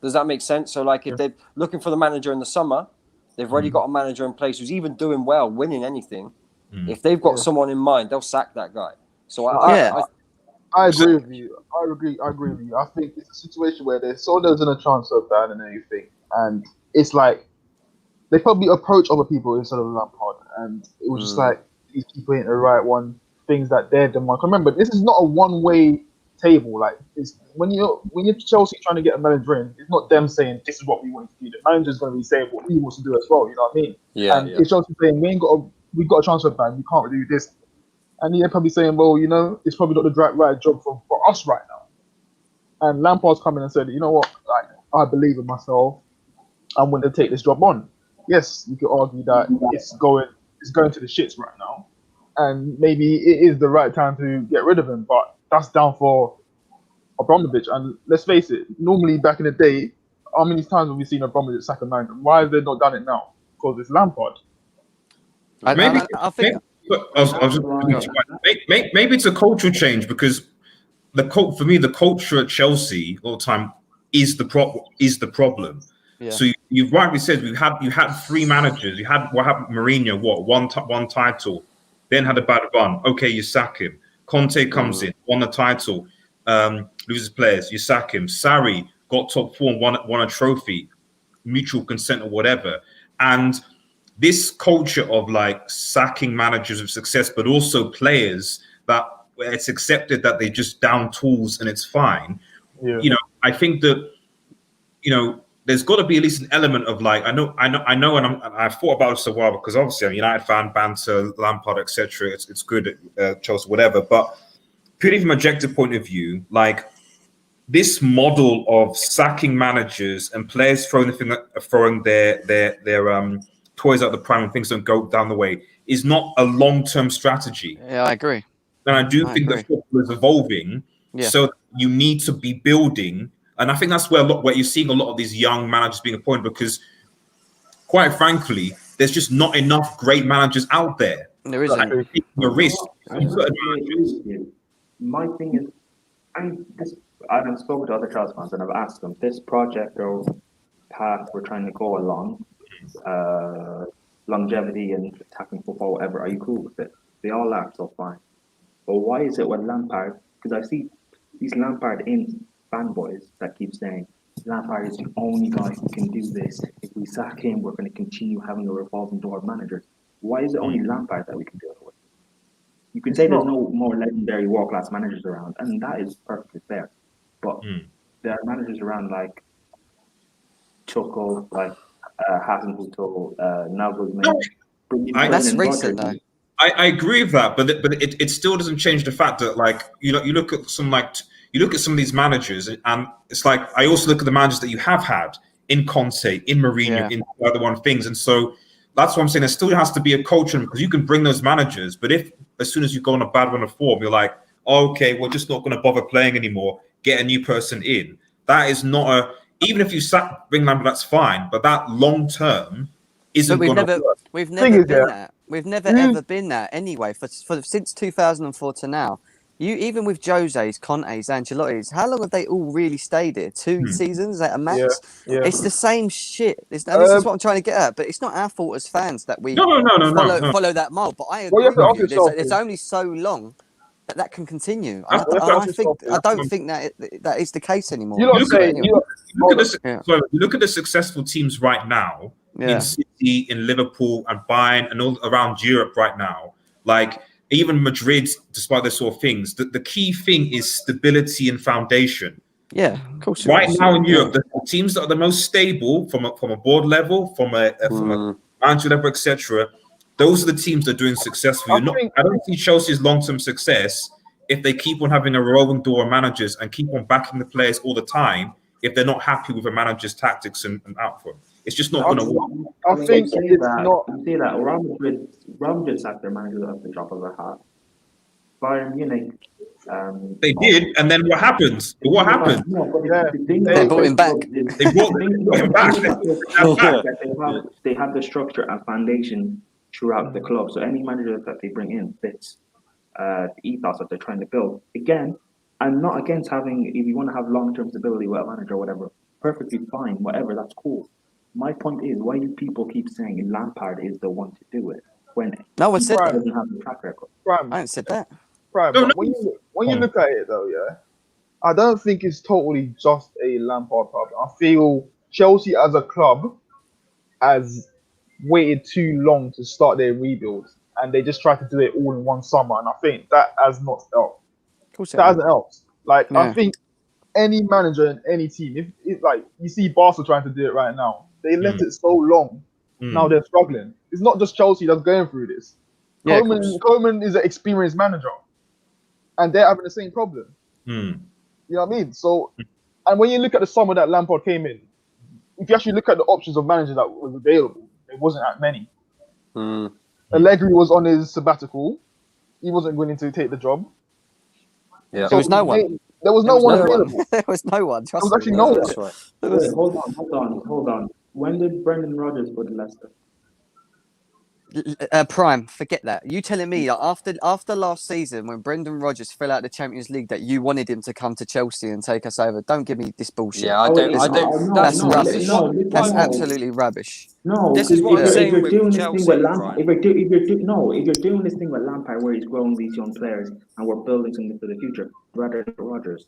A: Does that make sense? So, like, if they're looking for the manager in the summer, they've already got a manager in place who's even doing well, winning anything. If they've got someone in mind, they'll sack that guy. So
D: I agree with you. I agree with you. I think it's a situation where there's in a transfer ban and everything, and it's like they probably approach other people instead of Lampard, and it was just like these people ain't the right one. Things that they're demand. Remember, this is not a one-way table. Like, it's when you're Chelsea trying to get a manager in, it's not them saying this is what we want to do. The manager's going to be saying what he wants to do as well. You know what I mean? It's Chelsea saying we've got a transfer ban. We can't do this. And they're probably saying, well, you know, it's probably not the right job for us right now. And Lampard's come in and said, you know what? Like, I believe in myself. I'm going to take this job on. Yes, you could argue that it's going to the shits right now. And maybe it is the right time to get rid of him, but that's down for Abramovich. And let's face it, normally back in the day, how many times have we seen Abramovich sack a manager? Why have they not done it now? Because it's Lampard.
B: Maybe it's a cultural change because for me, the culture at Chelsea all the time is the problem.
C: Yeah.
B: So you've rightly said you had 3 managers. You had what happened? Mourinho, one title, then had a bad run. Okay, you sack him. Conte comes in, won the title, loses players, you sack him. Sarri got top 4 and won a trophy, mutual consent or whatever. And this culture of like sacking managers of success, but also players that where it's accepted that they just down tools and it's fine.
D: Yeah.
B: You know, I think that, you know, there's got to be at least an element of like, I know, and I've thought about this a while because obviously I'm a United fan, banter, Lampard, etc. It's good at Chelsea, whatever. But purely from an objective point of view, like this model of sacking managers and players throwing their toys out the pram and things don't go down the way is not a long-term strategy.
C: Yeah, I agree.
B: And I do think the football is evolving.
C: Yeah.
B: So you need to be building. And I think that's where you're seeing a lot of these young managers being appointed because, quite frankly, there's just not enough great managers out there.
C: There isn't.
B: Like, taking a risk.
E: My thing is, I've spoken to other Chelsea fans and I've asked them, this project or path we're trying to go along, longevity and attacking football, whatever, are you cool with it? They all laugh, so fine. But why is it when Lampard, because I see these Lampard fanboys that keep saying, Lampard is the only guy who can do this. If we sack him, we're going to continue having a revolving door of managers. Why is it only Lampard that we can do it with? You can say there's no more legendary world-class managers around, and that is perfectly fair. But there are managers around like Tuchel, like Hasenhuttl, Nagelsmann.
C: That's recent, though.
B: I agree with that, but it still doesn't change the fact that like you look at some of these managers, and it's like I also look at the managers that you have had in Conte, in Mourinho, in the other one things, and so that's what I'm saying. There still has to be a culture because you can bring those managers, but if as soon as you go on a bad run of form, you're like, oh, okay, we're just not going to bother playing anymore. Get a new person in. That is not even if you bring Lampard, that's fine, but that long term isn't going to work.
C: We've never been that. We've never ever been that anyway. For since 2004 to now, even with Jose's, Conte's, Ancelotti's, how long have they all really stayed here? 2 seasons at a max.
D: Yeah.
C: It's the same shit. This is what I'm trying to get at. But it's not our fault as fans that we follow that mold. But I agree with you. There's only so long that can continue. I don't think that is the case anymore.
B: You look at the successful teams right now in City, in Liverpool, and Bayern, and all around Europe right now. Like even Madrid, despite those sort of things, the key thing is stability and foundation.
C: Yeah, of course.
B: Right now in Europe, the teams that are the most stable from a board level, from a manager level, etc. Those are the teams that are doing successfully. I don't see Chelsea's long-term success if they keep on having a revolving door of managers and keep on backing the players all the time if they're not happy with a manager's tactics and output. It's just not going to work.
D: I think it's not.
E: I say that Real Madrid sacked their manager at the drop of a hat. Bayern Munich.
B: They did, and then what happens? What happened?
C: They brought him back.
B: They brought him back.
E: They have the structure and foundation throughout the club. So any manager that they bring in fits the ethos that they're trying to build. Again, I'm not against having, if you want to have long-term stability with a manager or whatever, perfectly fine, whatever, that's cool. My point is, why do people keep saying Lampard is the one to do it when
C: no one said that?
E: Doesn't have the track record?
C: I haven't said that.
D: Right, but when you look at it though, I don't think it's totally just a Lampard problem. I feel Chelsea as a club has waited too long to start their rebuild, and they just tried to do it all in one summer, and I think that has not helped. That hasn't helped. Like I think any manager in any team, if like you see Barca trying to do it right now, they left it so long. Now they're struggling. It's not just Chelsea that's going through this. Coleman is an experienced manager, and they're having the same problem. You know what I mean? So, and when you look at the summer that Lampard came in, if you actually look at the options of managers that was available, it wasn't that many. Allegri was on his sabbatical. He wasn't willing to take the job.
C: Yeah. There was no one.
D: There was no one available.
C: There was no one.
D: There was actually no one.
C: That's right.
E: Hold on. When did Brendan Rodgers go to Leicester?
C: Prime, forget that. You telling me that after last season, when Brendan Rodgers fell out the Champions League, that you wanted him to come to Chelsea and take us over? Don't give me this bullshit.
A: Yeah, I don't.
C: That's
E: no,
C: rubbish.
E: no,
C: That's
E: no.
C: absolutely rubbish.
E: No,
A: This is
E: because
A: what I'm
E: if
A: saying
E: you're
A: with
E: doing this
A: Chelsea,
E: thing with Lampard,
A: Brian.
E: if you're doing this thing with Lampard, where he's growing these young players and we're building something for the future, rather than Rodgers.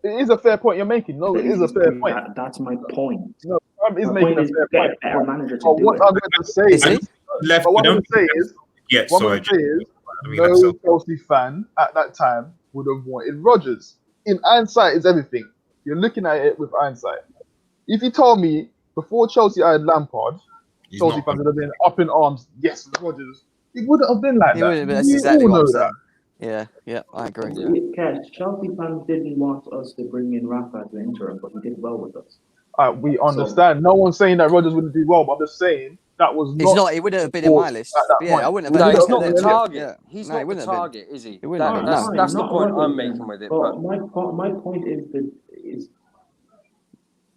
D: It is a fair point you're making. No, it is a fair point.
E: That's my point.
D: No, Prime is
E: My
D: making
E: point
D: a
E: is
D: fair
E: get
D: point.
E: a better manager to
D: But
E: do
D: what
E: it.
D: I'm going to say
C: Is he?
D: but what I'm going to say is,
B: Yeah,
D: what I'm
B: sorry.
D: going to say is,
B: I mean, that's
D: no Chelsea fan at that time would have wanted Rodgers. In hindsight, is everything. You're looking at it with hindsight. If you told me before Chelsea had Lampard,
B: he's
D: Chelsea
B: not
D: fans would have been up in arms. Yes, Rodgers. It wouldn't have been like
C: It
D: that.
C: would, that's
D: We
C: exactly
D: all
C: what
D: know
C: I'm
D: that.
C: saying. Yeah, I agree.
E: Cash, Chelsea fans didn't want us to bring in Rafa as the interim, but he did well with us.
D: We understand. No one's saying that Rodgers wouldn't do well, but I'm just saying that was
C: He's
D: not.
C: not. He wouldn't have been in my
D: at
C: list.
D: that
C: Yeah,
D: point.
C: I wouldn't
A: No,
C: have.
A: he's
C: looked
A: not
C: at
A: the
C: them.
A: target.
C: Yeah.
A: He's
C: No, he
A: not the
C: wouldn't have been.
A: target, is he?
C: He wouldn't have been, no.
A: That's the
E: not
A: point I'm
E: Rodgers,
A: making with it.
E: But my point is that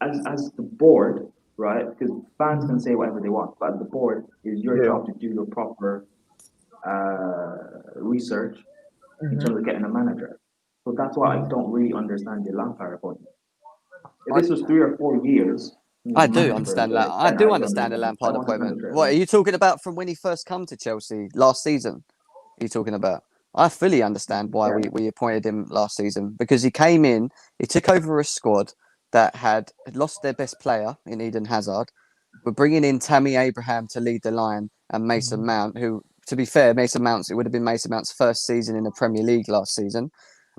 E: as the board, right? Because fans can say whatever they want, but as the board, is your job to do your proper research in terms of getting a manager. So that's why I don't really understand the Lampard appointment. If this was 3 or 4 years,
C: I do understand that. I do understand the Lampard appointment. What are you talking about from when he first come to Chelsea last season? Are you talking about? I fully understand why we appointed him last season, because he came in, he took over a squad that had lost their best player in Eden Hazard. We're bringing in Tammy Abraham to lead the line and Mason Mount, who, to be fair, it would have been Mason Mount's first season in the Premier League last season.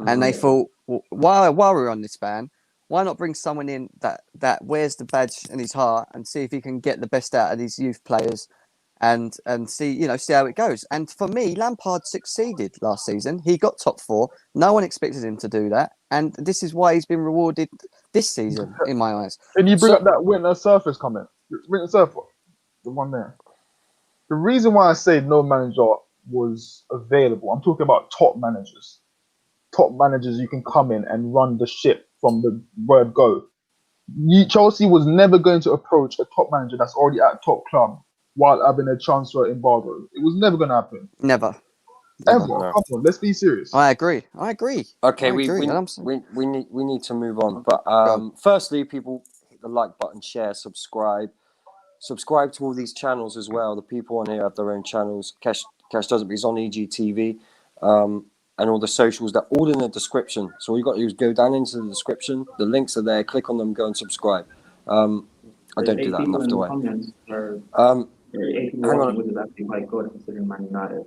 C: And they thought, well, while we're on this ban, why not bring someone in that wears the badge in his heart and see if he can get the best out of these youth players and see how it goes. And for me, Lampard succeeded last season. He got top 4. No one expected him to do that, and this is why he's been rewarded this season, in my eyes.
D: And you bring up that Winter Surface comment. Winter Surfer, the one there. The reason why I say no manager was available, I'm talking about top managers. Top managers you can come in and run the ship from the word go. Chelsea was never going to approach a top manager that's already at a top club while having a transfer embargo. It was never going to happen.
C: Never.
D: Ever.
A: No.
D: Come on, let's be serious.
C: I agree.
A: Okay,
C: I
A: we
C: agree.
A: need to move on. But firstly, people hit the like button, share, subscribe to all these channels as well. The people on here have their own channels. Cash doesn't, he's on EGTV, and all the socials. They're all in the description. So all you got to do is go down into the description. The links are there. Click on them. Go and subscribe. I don't do that enough, do I? Hang on.
E: Which is actually quite good considering Man United.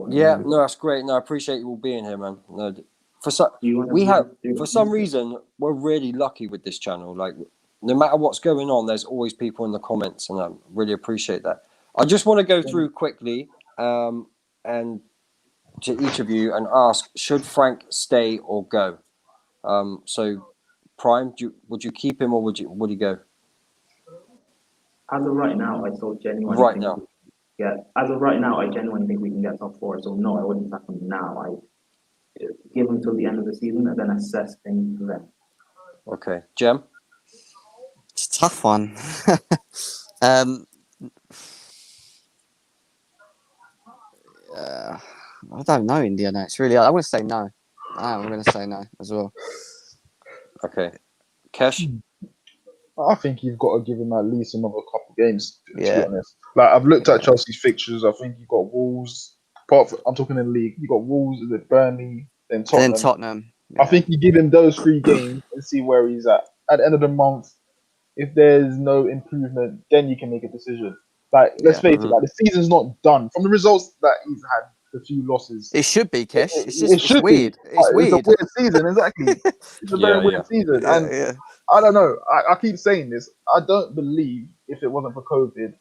A: Yeah, no, that's great. No, I appreciate you all being here, man. No, for some reason we're really lucky with this channel. Like, no matter what's going on, there's always people in the comments, and I really appreciate that. I just want to go through quickly, and to each of you and ask: should Frank stay or go? So, Prime, would you keep him or would he go?
E: As of right now, I still genuinely
A: right now.
E: Yeah, as of right now, I genuinely think we can get top 4. So no, I wouldn't sack him now. I give him till the end of the season and then assess things then.
A: Okay, Jem.
C: It's a tough one. I don't know, India. No, it's really. I want to say no. I'm going to say no as well.
A: Okay, Kesh.
D: I think you've got to give him at least another couple of games. To be honest, like I've looked at Chelsea's fixtures. I think you've got Wolves. I'm talking in the league. You got Wolves, is it Burnley, then Tottenham.
C: Yeah.
D: I think you give him those 3 games and see where he's at. At the end of the month, if there's no improvement, then you can make a decision. Like, let's face it, like the season's not done. From the results that he's had, the few losses.
C: It should be, Kesh. It's
D: weird.
C: It's weird.
D: It's a weird season, exactly. It's a very weird season. And I don't know. I keep saying this. I don't believe if it wasn't for COVID,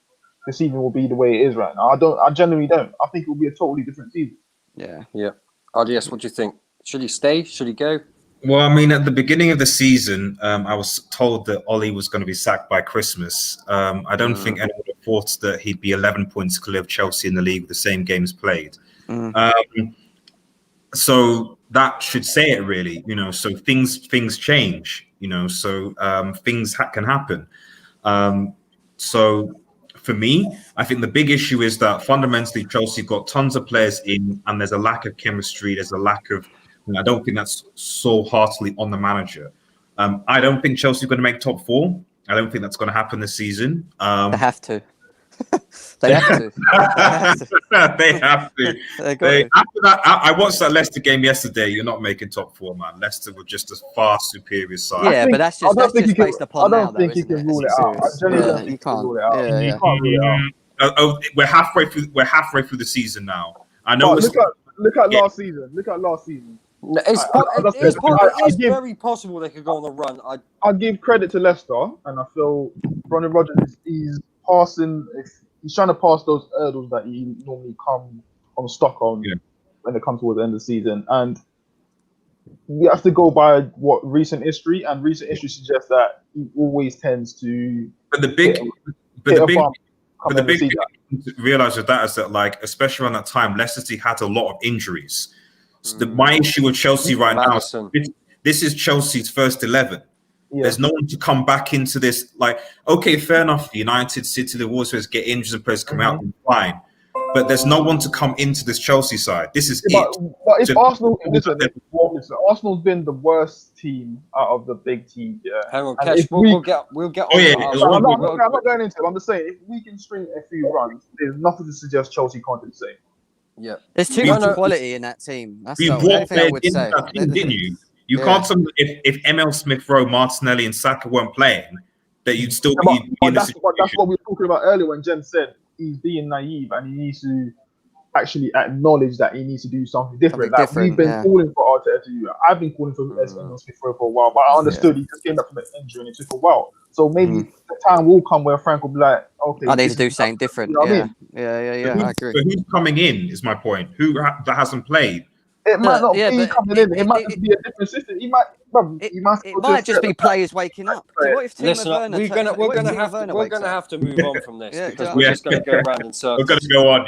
D: the season will be the way it is right now. I genuinely don't. I think it will be a totally different season.
C: Yeah.
A: RDS, what do you think? Should he stay? Should he go?
B: Well, I mean, at the beginning of the season, I was told that Ollie was going to be sacked by Christmas. I don't think anyone would have thought that he'd be 11 points clear of Chelsea in the league with the same games played. So that should say it, really. So things change. So things can happen. So for me, I think the big issue is that fundamentally Chelsea got tons of players in, and there's a lack of chemistry. There's a lack of. I don't think that's so heartily on the manager. I don't think Chelsea are going to make top four. I don't think that's going to happen this season.
C: They have to. They have to.
B: They have to. After that, I watched that Leicester game yesterday. You're not making top four, man. Leicester were just a far superior side.
C: Yeah, but that's just based upon now.
D: I don't think you can rule it out. I genuinely don't think you can rule it out.
C: Yeah,
D: You can't rule it out.
B: We're halfway through. We're halfway through the season now. I know.
D: Look at last season. Look at last season.
A: It's very possible they could go on a run.
D: I give credit to Leicester, and I feel Brendan Rodgers he's passing. He's trying to pass those hurdles that he normally come on stock on when it comes towards the end of the season, and we have to go by what recent history, and recent history suggests that he always tends to.
B: But the big thing to realize with that is that, like, especially around that time, Leicester City had a lot of injuries. So my issue with Chelsea right now, this is Chelsea's first 11. Yeah. There's no one to come back into this. Like, okay, fair enough. United, City, the Wolves get injuries and players come out, fine. But there's no one to come into this Chelsea side. This is it.
D: But if Arsenal, listen, Arsenal's been the worst team out of the big teams. Yeah.
A: Hang on, Kesh, we'll get on.
D: I'm not going into it. I'm just saying, if we can string a few runs, there's nothing to suggest Chelsea can't do the same.
A: Yeah,
C: there's too much quality in that team. That's the only thing I would say.
B: Didn't you? You can't tell me if ML Smith Rowe, Martinelli, and Saka weren't playing, that you'd still be in
D: that's what we were talking about earlier when Jen said he's being naive and he needs to actually acknowledge that he needs to do something different. We've been calling for Arteta to do that. I've been calling for ML Smith Rowe for a while, but I understood he just came back from an injury and it took a while. So maybe the time will come where Frank will be like, okay,
C: I need to do something different. You know yeah. I agree.
B: So who's coming in is my point. Who that hasn't played?
D: It might not be coming in. It might just be a different system. It
C: might just be players waking up.
A: Listen, we're gonna have to move on from this because we're just gonna go around in circles.
B: We're gonna go on,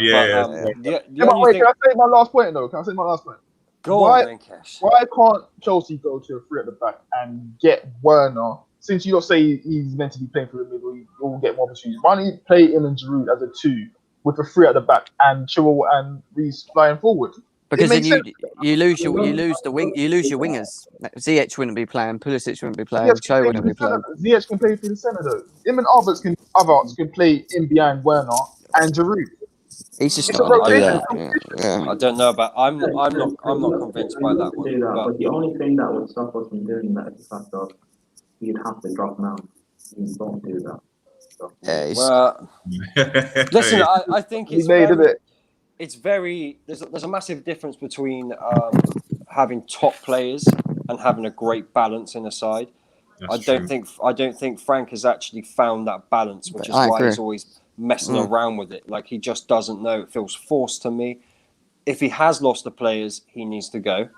D: Wait, can I say my last point though?
A: Go on, then, Cash.
D: Why can't Chelsea go to a three at the back and get Werner? Since you don't say he's meant to be playing through the middle, he will get more opportunities. Why don't you play him and Giroud as a 2 with a 3 at the back and Chilwell and Reece flying forward?
C: Because then you lose your wingers. Ziyech wouldn't be playing, Pulisic wouldn't be playing, Cho wouldn't be playing.
D: Ziyech can play through the centre though. Him and Havertz can play in behind Werner and Giroud.
C: He's just not going to do that.
A: I don't know, but I'm not convinced by that one.
E: But the only thing that would stop us from doing that is the fact of you'd have to drop him out. You don't do that. So.
A: Listen, I think it's very. There's a massive difference between having top players and having a great balance in a side. I don't think Frank has actually found that balance, which is why he's always messing around with it. Like, he just doesn't know. It feels forced to me. If he has lost the players, he needs to go.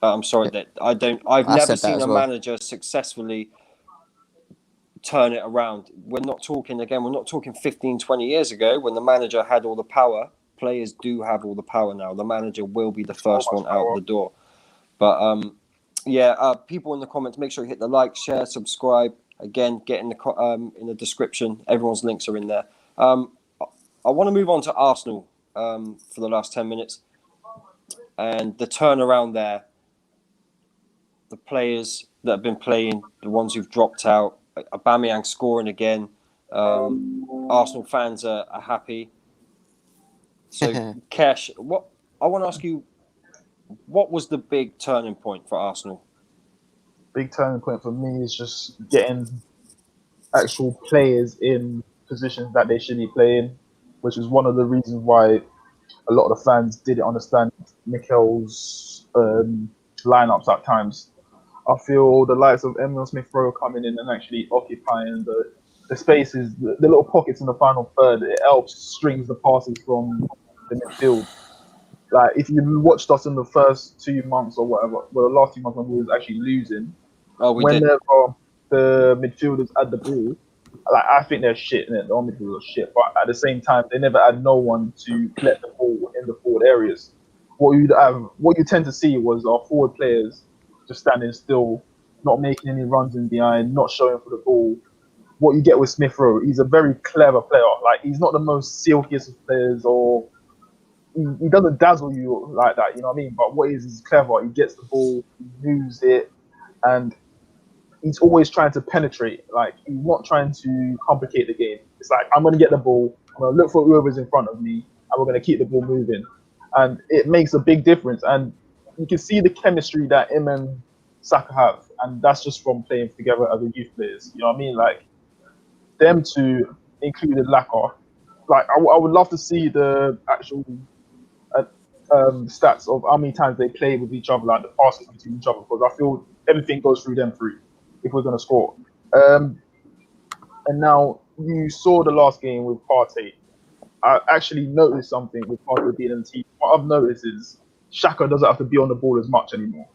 A: I'm sorry that I've never seen a manager successfully turn it around. We're not talking 15, 20 years ago when the manager had all the power. Players do have all the power now. The manager will be the first one out the door. But people in the comments, make sure you hit the like, share, subscribe. Again, get in the description. Everyone's links are in there. I want to move on to Arsenal for the last 10 minutes. And the turnaround there, the players that have been playing, the ones who've dropped out, Aubameyang scoring again. Arsenal fans are happy. So, Kesh, I want to ask you, what was the big turning point for Arsenal?
D: Big turning point for me is just getting actual players in positions that they should be playing, which is one of the reasons why a lot of the fans didn't understand Mikel's lineups at times. I feel the likes of Emil Smith-Rowe coming in and actually occupying the spaces, the little pockets in the final third, it helps strings the passes from the midfield. Like, if you watched us in the first 2 months or whatever, well, the last 2 months when we was actually losing, whenever the midfielders had the ball, like, I think they're shit, and the midfielders are shit. But at the same time, they never had no one to collect the ball in the forward areas. What you tend to see was our forward players just standing still, not making any runs in behind, not showing for the ball, what you get with Smith Rowe. He's a very clever player. Like, he's not the most silkiest of players, or he doesn't dazzle you like that, you know what I mean? But what he is, he's clever. He gets the ball, he moves it, and he's always trying to penetrate. Like, he's not trying to complicate the game. It's like, I'm going to get the ball, I'm going to look for whoever's in front of me, and we're going to keep the ball moving. And it makes a big difference. And you can see the chemistry that him and Saka have, and that's just from playing together as a youth players. You know what I mean? Like, them two, included Laka, like, I would love to see the actual stats of how many times they play with each other, like the passes between each other, because I feel everything goes through them three if we're going to score. And now you saw the last game with Partey. I actually noticed something with Partey being in the team. What I've noticed is Xhaka doesn't have to be on the ball as much anymore.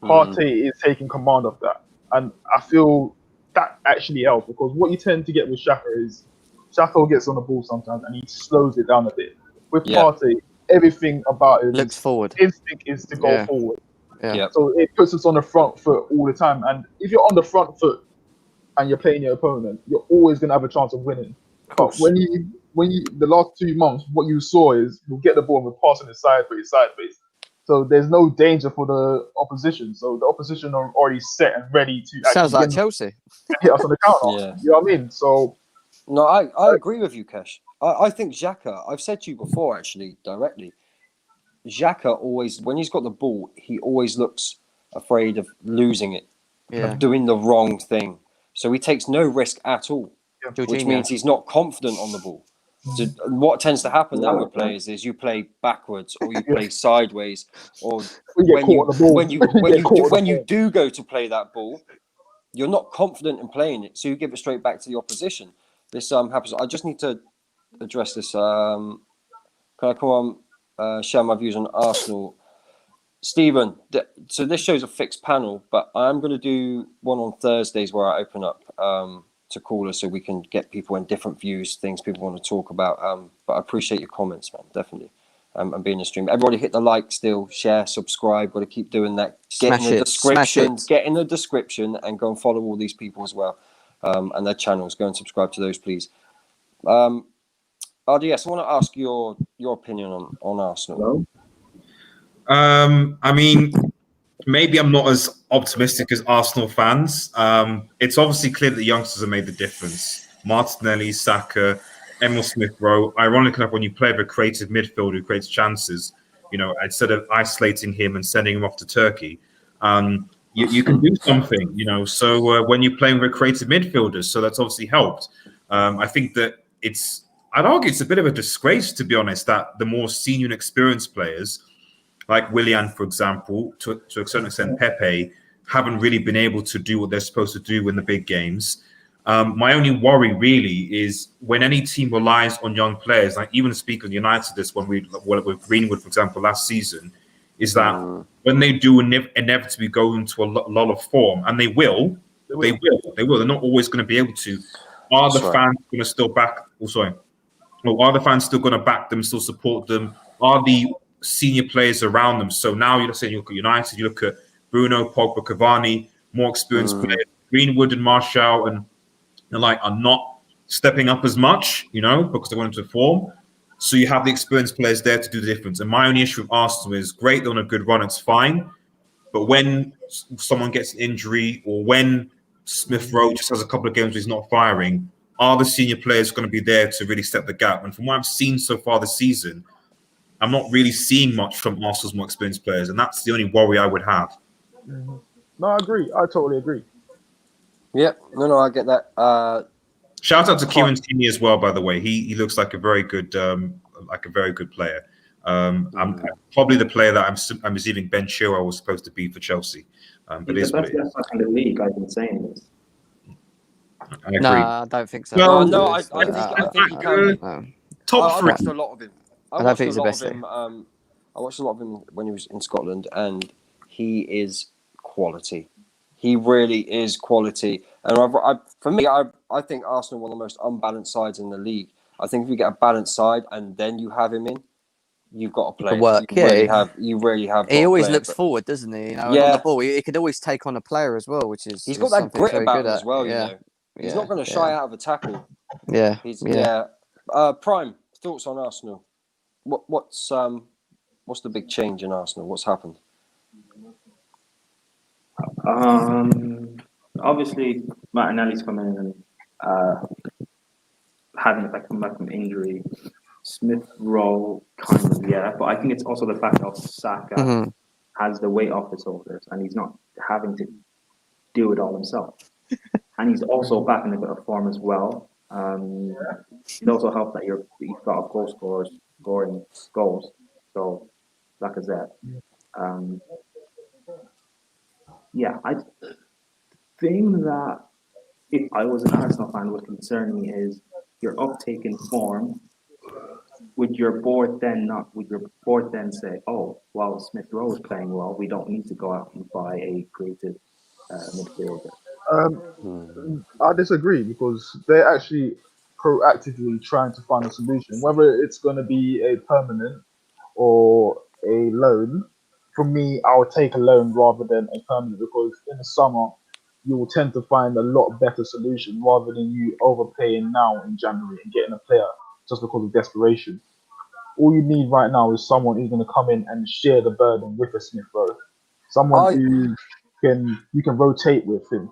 D: Partey is taking command of that. And I feel that actually helps, because what you tend to get with Xhaka is Xhaka gets on the ball sometimes and he slows it down a bit. With Partey, everything about it
C: looks forward.
D: Instinct is to go forward.
C: Yeah.
D: So it puts us on the front foot all the time. And if you're on the front foot and you're playing your opponent, you're always going to have a chance of winning. But when you the last 2 months, what you saw is we'll get the ball and we're passing it sideways. So there's no danger for the opposition. So the opposition are already set and ready to.
C: Sounds like Chelsea.
D: Hit us on the counter. You know what I mean? So.
A: No, I agree with you, Kesh. I think Xhaka, I've said to you before, actually, directly, Xhaka always, when he's got the ball, he always looks afraid of losing it, of doing the wrong thing. So he takes no risk at all, which means he's not confident on the ball. So what tends to happen then with players is you play backwards or you play sideways, or when you do go to play that ball, you're not confident in playing it, so you give it straight back to the opposition. This happens. I just need to address this. Can I come on, share my views on Arsenal? Stephen, so this show's a fixed panel, but I'm going to do one on Thursdays where I open up to callers so we can get people in different views, things people want to talk about. But I appreciate your comments, man, definitely. And being in the stream. Everybody hit the like still, share, subscribe. Got to keep doing that. Get in the description and go and follow all these people as well. And their channels. Go and subscribe to those, please. RDS, I want to ask your opinion on Arsenal.
B: I mean, maybe I'm not as optimistic as Arsenal fans. It's obviously clear that the youngsters have made the difference. Martinelli, Saka, Emil Smith-Rowe. Ironically enough, when you play with a creative midfielder who creates chances, you know, instead of isolating him and sending him off to Turkey, you can do something, you know. So when you're playing with creative midfielders, so that's obviously helped. I think that I'd argue it's a bit of a disgrace, to be honest, that the more senior and experienced players, like Willian, for example, to a certain extent, Pepe, haven't really been able to do what they're supposed to do in the big games. My only worry really is when any team relies on young players, like even speaking of United, this one with Greenwood, for example, last season, is that when they do inevitably go into a lot of form, and they will. They're not always going to be able to. Are the fans going to still back? Are the fans still going to back them, still support them? Are the senior players around them? So now you're saying you look at United, you look at Bruno, Pogba, Cavani, more experienced players. Greenwood and Martial and the like are not stepping up as much, you know, because they want to form. So you have the experienced players there to do the difference. And my only issue with Arsenal is great, they're on a good run, it's fine. But when someone gets an injury or when Smith-Rowe just has a couple of games where he's not firing, are the senior players going to be there to really step the gap? And from what I've seen so far this season, I'm not really seeing much from Arsenal's more experienced players. And that's the only worry I would have.
D: No, I agree. I totally agree.
A: Yep. No, I get that.
B: Shout out to Kieran Tierney as well, by the way. He looks like a very good player. I'm probably the player that I'm receiving Ben Chilwell was supposed to be for Chelsea. But
E: he's the best left back in the league. I've been saying this.
B: I agree.
C: No, I don't think so.
A: Well, no, I think he can.
B: Top three.
A: I watched a lot of him.
C: I don't think he's the best.
A: I watched a lot of him when he was in Scotland, and he is quality. He really is quality. And for me, I think Arsenal are one of the most unbalanced sides in the league. I think if you get a balanced side and then you have him in, you've got to play.
C: Work.
A: You really have.
C: He always looks forward, doesn't he? You know, on the ball, he could always take on a player as well, which is
A: he's got that grit about him as well.
C: Yeah.
A: You know, He's not going to shy out of a tackle.
C: Yeah,
A: Yeah. Prime, thoughts on Arsenal? What's the big change in Arsenal? What's happened?
E: Obviously, Martinelli's coming in and having like come back from injury. Smith Rowe, kind of, yeah, but I think it's also the fact that Saka has the weight off his shoulders and he's not having to do it all himself. And he's also back in a bit of form as well. It also helps that you've got a goal scorers scoring goals. So, like I said, I think that if I was an Arsenal fan, what concerned me is your uptake in form. Would your board then say, "Oh, well, Smith Rowe is playing well. We don't need to go out and buy a creative midfielder."
D: I disagree because they're actually proactively trying to find a solution, whether it's going to be a permanent or a loan. For me, I would take a loan rather than a permanent because in the summer you will tend to find a lot better solution rather than you overpaying now in January and getting a player just because of desperation. All you need right now is someone who's going to come in and share the burden with a Smith Rowe, someone who you can rotate with him.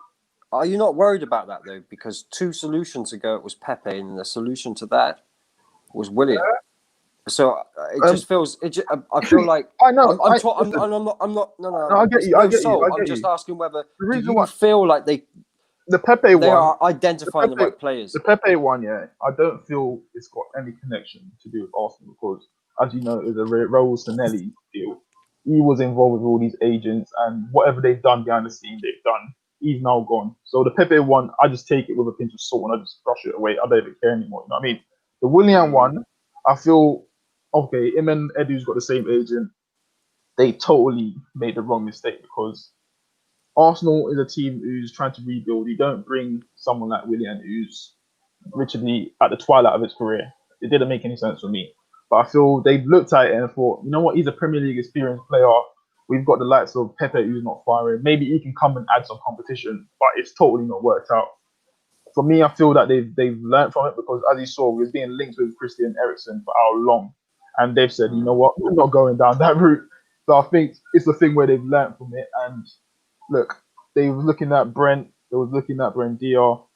A: Are you not worried about that though? Because 2 solutions ago it was Pepe, and the solution to that was Willian. So it just feels. I feel like
D: I know.
A: I'm not. No.
D: I get you.
A: I'm just asking whether you feel like
D: the Pepe one
A: are identifying the right players.
D: The Pepe one, yeah, I don't feel it's got any connection to do with Arsenal because, as you know, it was a Raul Sanelli deal. He was involved with all these agents, and whatever they've done behind the scenes, they've done. He's now gone. So the Pepe one, I just take it with a pinch of salt and I just brush it away. I don't even care anymore. You know what I mean? The Willian one, I feel okay. Him and Edu's got the same agent. They totally made the wrong mistake because Arsenal is a team who's trying to rebuild. You don't bring someone like Willian who's literally at the twilight of his career. It didn't make any sense for me. But I feel they've looked at it and thought, you know what, he's a Premier League experienced player. We've got the likes of Pepe who's not firing. Maybe he can come and add some competition, but it's totally not worked out. For me, I feel that they've learned from it because, as you saw, we was being linked with Christian Eriksen for how long. And they've said, you know what, we're not going down that route. So I think it's the thing where they've learned from it. And look, they were looking at Brent. They was looking at Brent Dior.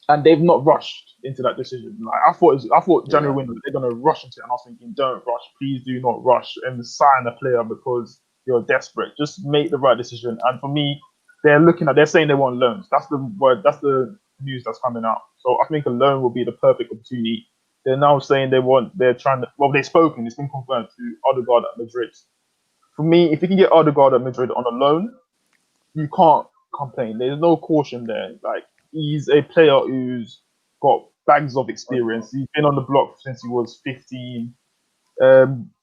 D: And they've not rushed into that decision. Like, I thought January window they're gonna rush into it, and I was thinking, don't rush, please do not rush and sign a player because you're desperate. Just make the right decision. And for me, they're saying they want loans. That's the word. That's the news that's coming out. So I think a loan will be the perfect opportunity. They're now saying they've spoken. It's been confirmed to Odegaard at Madrid. For me, if you can get Odegaard at Madrid on a loan, you can't complain. There's no caution there. Like, he's a player who's got bags of experience. He's been on the block since he was 15.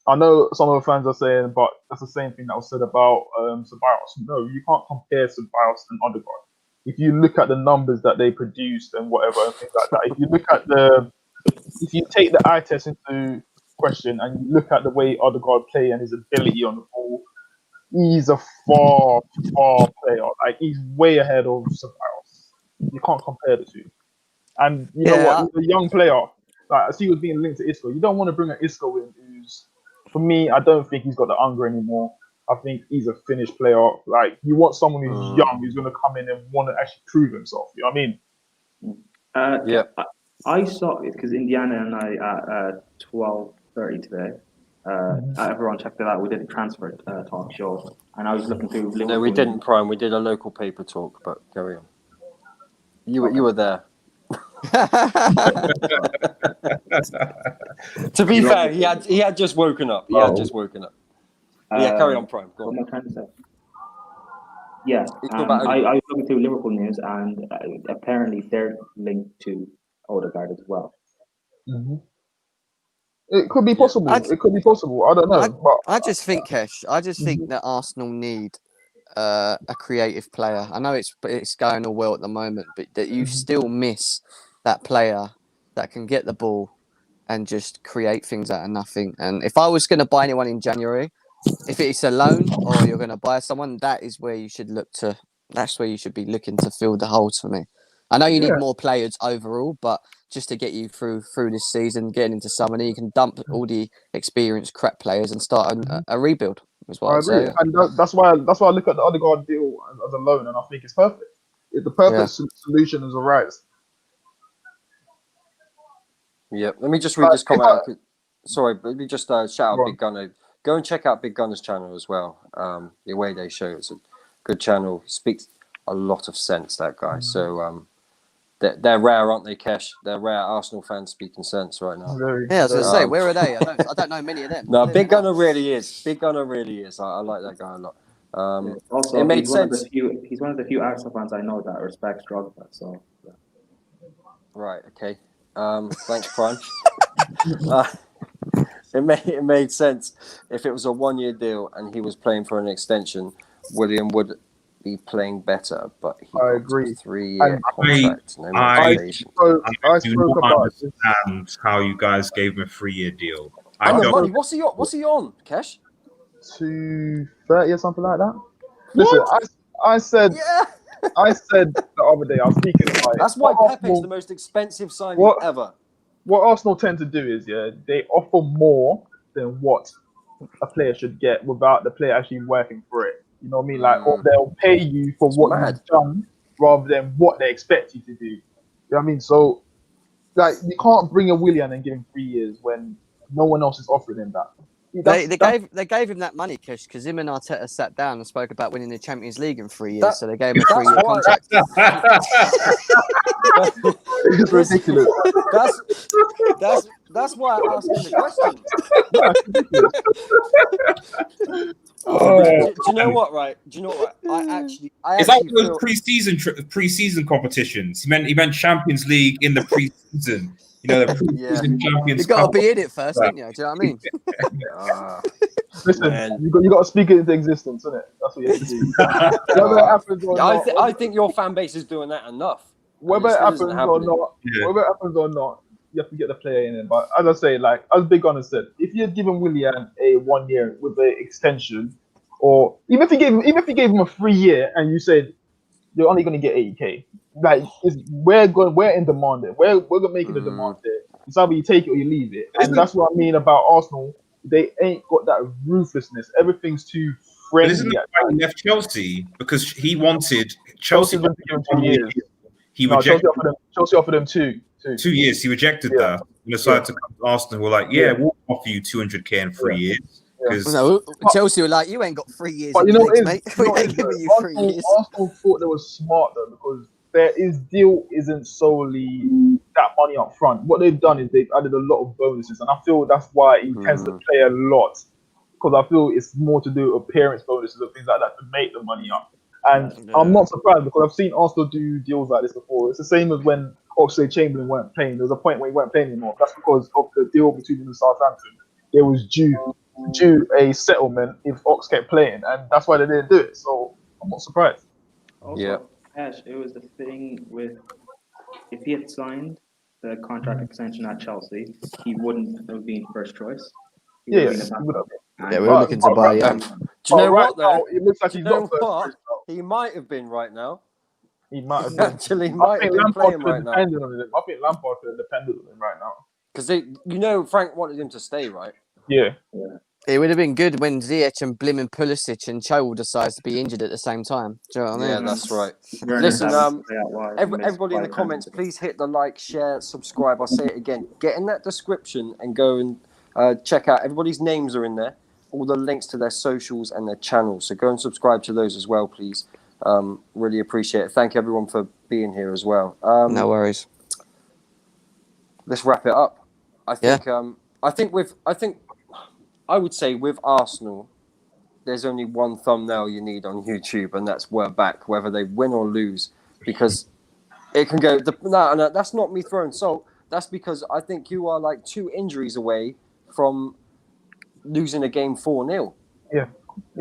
D: I know some of the fans are saying, but that's the same thing that was said about Ceballos. No, you can't compare Ceballos and Odegaard. If you look at the numbers that they produced and whatever, and things like that, if you take the eye test into question and you look at the way Odegaard play and his ability on the ball, he's a far player. Like, he's way ahead of Ceballos. You can't compare the two. And you know what? He's a young player. Like, as he was being linked to Isco, you don't want to bring an Isco in who's, for me, I don't think he's got the hunger anymore. I think he's a finished player. Like, you want someone who's young, who's going to come in and want to actually prove himself. You know what I mean?
E: I saw it because Indiana and I at 12:30 today. Everyone checked it out. We did a transfer talk show, and I was looking through. Liverpool.
A: No, we didn't, Prime. We did a local paper talk, but carry on. You were there. To be fair, he had just woken up. Yeah, carry on, Prime. Go on.
E: What am I trying to say? Yeah, I was looking through Liverpool news, and apparently they're linked to Odegaard as well.
D: Mm-hmm. It could be possible. It could be possible. I don't know.
C: I just think, Kesh, think that Arsenal need a creative player. I know it's going all well at the moment, but that you still miss that player that can get the ball and just create things out of nothing. And if I was going to buy anyone in January, if it's a loan or you're going to buy someone, that is where you should look to. That's where you should be looking to fill the holes for me. I know you need
D: Yeah.
C: more players overall, but just to get you through this season, getting into summer, then you can dump all the experienced crap players and start a rebuild. Is what
D: I
C: I'd
D: agree,
C: say.
D: and that's why I look at the Odegaard deal as a loan, and I think it's perfect. It's the perfect
C: Yeah.
D: solution as a rise.
A: Yep. Let me just read
D: Like,
A: this comment. Sorry, but let me just shout out
D: Go on.
A: Big Gunner. Go and check out Big Gunner's channel as well. The Away Day Show. It's a good channel. He speaks a lot of sense, that guy. So they're rare, aren't they, Kesh? They're rare Arsenal fans speaking sense right now.
C: Yeah, I was going to say,
A: Um,
C: where are they? I don't know many of them.
A: No, Big Gunner really is. Big Gunner really is. I like that guy a lot.
E: Also,
A: it made
E: he's one of
A: sense.
E: the few. He's one of the few Arsenal fans I know that respects Drogba. So yeah.
A: Right. Okay. Thanks, Prime. It made sense. If it was a 1-year deal and he was playing for an extension, William would be playing better. But he
D: I
A: got
D: agree.
A: a 3-year contract. No
B: I
A: motivation.
B: I do
D: spoke
B: not
D: about this.
B: understand how you guys gave him a 3-year deal.
A: And the
B: don't-
A: money. What's he on? What's he on, Kesh?
D: 230 or something like that. Listen, I said
A: Yeah.
D: the other day I was speaking about it.
A: That's why
D: What
A: Pepe's the most expensive signing
D: what-
A: ever.
D: What Arsenal tend to do is they offer more than what a player should get without the player actually working for it. You know what I mean? Like, or they'll pay you for what
A: mad.
D: you've done rather than what they expect you to do. You know what I mean? So, like, you can't bring a Willian and give him 3 years when no one else is offering him that.
C: They gave him that money, Kish, because him and Arteta sat down and spoke about winning the Champions League in 3 years. So they gave him a 3-year
A: why-
C: contract.
D: It's ridiculous.
A: That's why I asked him the question. Do you know what? Right? Do you know what? I actually
B: Is that
A: feel,
B: one of those pre-season competitions? He meant Champions League in the pre-season. You know, the pre-season Champions.
C: You got to
B: Cup.
C: be in it first, don't you? Do you know what I mean?
D: Listen,
A: Man.
D: you got to speak it into existence, isn't it? That's what you have to do. Whether it happens or not,
A: I think your fan base is doing that enough.
D: whether it happens or not, you have to get the player in it. But as I say, like as Big Gunner said, if you had given Willian a 1 year with an extension, or even if you gave him a 3 year and you said you're only going to get 80k, like we're in demand there. We're going to make it a demand there. It's either you take it or you leave it, and that's what I mean about Arsenal. They ain't got that ruthlessness. Everything's too friendly.
B: Isn't that why he left Chelsea? Because he wanted Chelsea.
D: Chelsea went for 2 years.
B: He
D: No,
B: rejected
D: Chelsea offered them two.
B: 2 years. He rejected that. And decided to come to Arsenal. We're like, we'll offer you 200k in 3 years. Because
C: No, Chelsea were like, you ain't got 3 years.
D: But
C: in
D: you know
C: your
D: what
C: legs,
D: it is?
C: mate.
D: You know
C: We
D: what
C: ain't
D: it
C: giving
D: is?
C: you 3 years.
D: Arsenal thought they were smart though, because their deal isn't solely that money up front. What they've done is they've added a lot of bonuses, and I feel that's why he tends to play a lot. Because I feel it's more to do with appearance bonuses and things like that to make the money up. And I'm not surprised because I've seen Arsenal do deals like this before. It's the same as when Oxlade-Chamberlain weren't playing. There was a point where he weren't playing anymore. That's because of the deal between him and Southampton. There was due a settlement if Ox kept playing, and that's why they didn't do it. So I'm not surprised.
E: Also, Ash, it was the thing with if he had signed the contract extension at Chelsea, he wouldn't have been first choice. He would have been a backup.
C: Yeah, we were looking to buy him.
A: Do you know what?
D: Now,
A: Though?
D: it looks like
A: Do you
D: he's
A: know
D: not first
A: what?
D: choice now.
A: He might have been right now.
D: He might have
A: He
D: been.
A: actually
D: I
A: might have
D: think
A: been
D: Lampard
A: playing
D: could
A: right
D: have
A: now.
D: depended on him. I think Lampard could have depended on him right now.
A: Because Frank wanted him to stay, right?
D: Yeah.
C: It would have been good when Ziyech and Blim Pulisic and Cho decides to be injured at the same time. Do you know what I
A: Yeah,
C: mean?
A: that's right.
E: Werner's
A: Listen,
E: having to play out wide and miss
A: everybody in the
E: 5
A: comments,
E: times.
A: please hit the like, share, subscribe. I'll say it again. Get in that description and go and check out. Everybody's names are in there. All the links to their socials and their channels. So go and subscribe to those as well, please. Really appreciate it. Thank you everyone for being here as well.
C: No worries.
A: Let's wrap it up. I think. I would say with Arsenal, there's only one thumbnail you need on YouTube, and that's "We're back," whether they win or lose, because it can go. No, that's not me throwing salt. That's because I think you are like 2 injuries away from losing a game 4-0.
D: Yeah,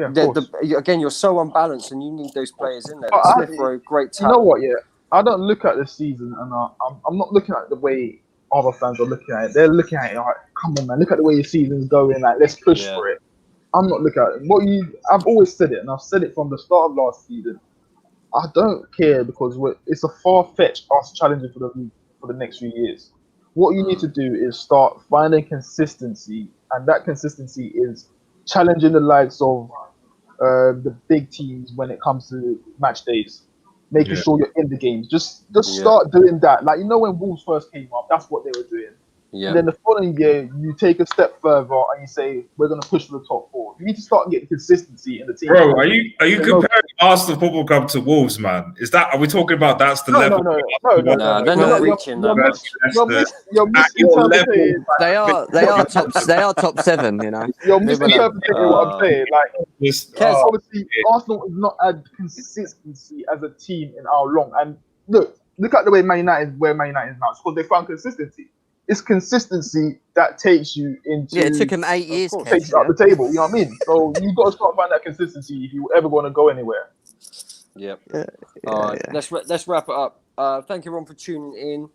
D: of course.
A: Again, you're so unbalanced, and you need those players in there.
D: But
A: Smith Rowe, great
D: You
A: talent.
D: know what? Yeah, I don't look at this season, and I'm not looking at the way other fans are looking at it. They're looking at it like, come on, man, look at the way your season's going. Like, let's push for it. I'm not looking at it. I've always said it, and I've said it from the start of last season. I don't care because it's a far-fetched us challenging for the next few years. What you need to do is start finding consistency, and that consistency is challenging the likes of the big teams when it comes to match days, making
B: Yeah.
D: sure you're in the games. Just start doing that. Like when Wolves first came up, that's what they were doing.
A: Yeah.
D: And then the following year, you take a step further and you say we're going to push for the top four. You need to start getting consistency in the team.
B: Bro, are you
D: There's
B: comparing Arsenal Football Club to Wolves, man? Are we talking about that's the level?
A: No, they're not reaching that much.
D: You're misinterpreting.
C: They are top 7. You know,
D: You're misinterpreting what I'm saying. Like,
A: Kes,
D: obviously, Arsenal has not had consistency as a team in how long. And look at the way Man United is now. It's because they found consistency. It's consistency that takes you into.
C: Yeah, it took him 8 years.
D: Takes you up the table. You know what I mean? So you've got to start finding that consistency if you ever want to go anywhere.
A: Yep. All right. Let's wrap it up. Thank you everyone for tuning in.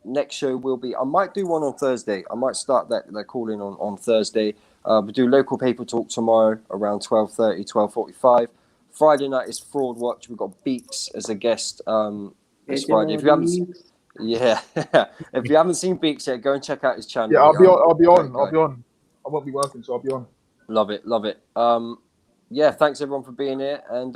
A: Next show will be. I might do one on Thursday. I might start that call in on Thursday. We do local paper talk tomorrow around 12:30, 12:45. Friday night is Fraud Watch. We've got Beaks as a guest this Friday. If you haven't, if you haven't seen Beaks yet, go and check out his channel.
D: Yeah, I'll be on. I won't be working, so I'll be on.
A: Love it. Thanks everyone for being here, and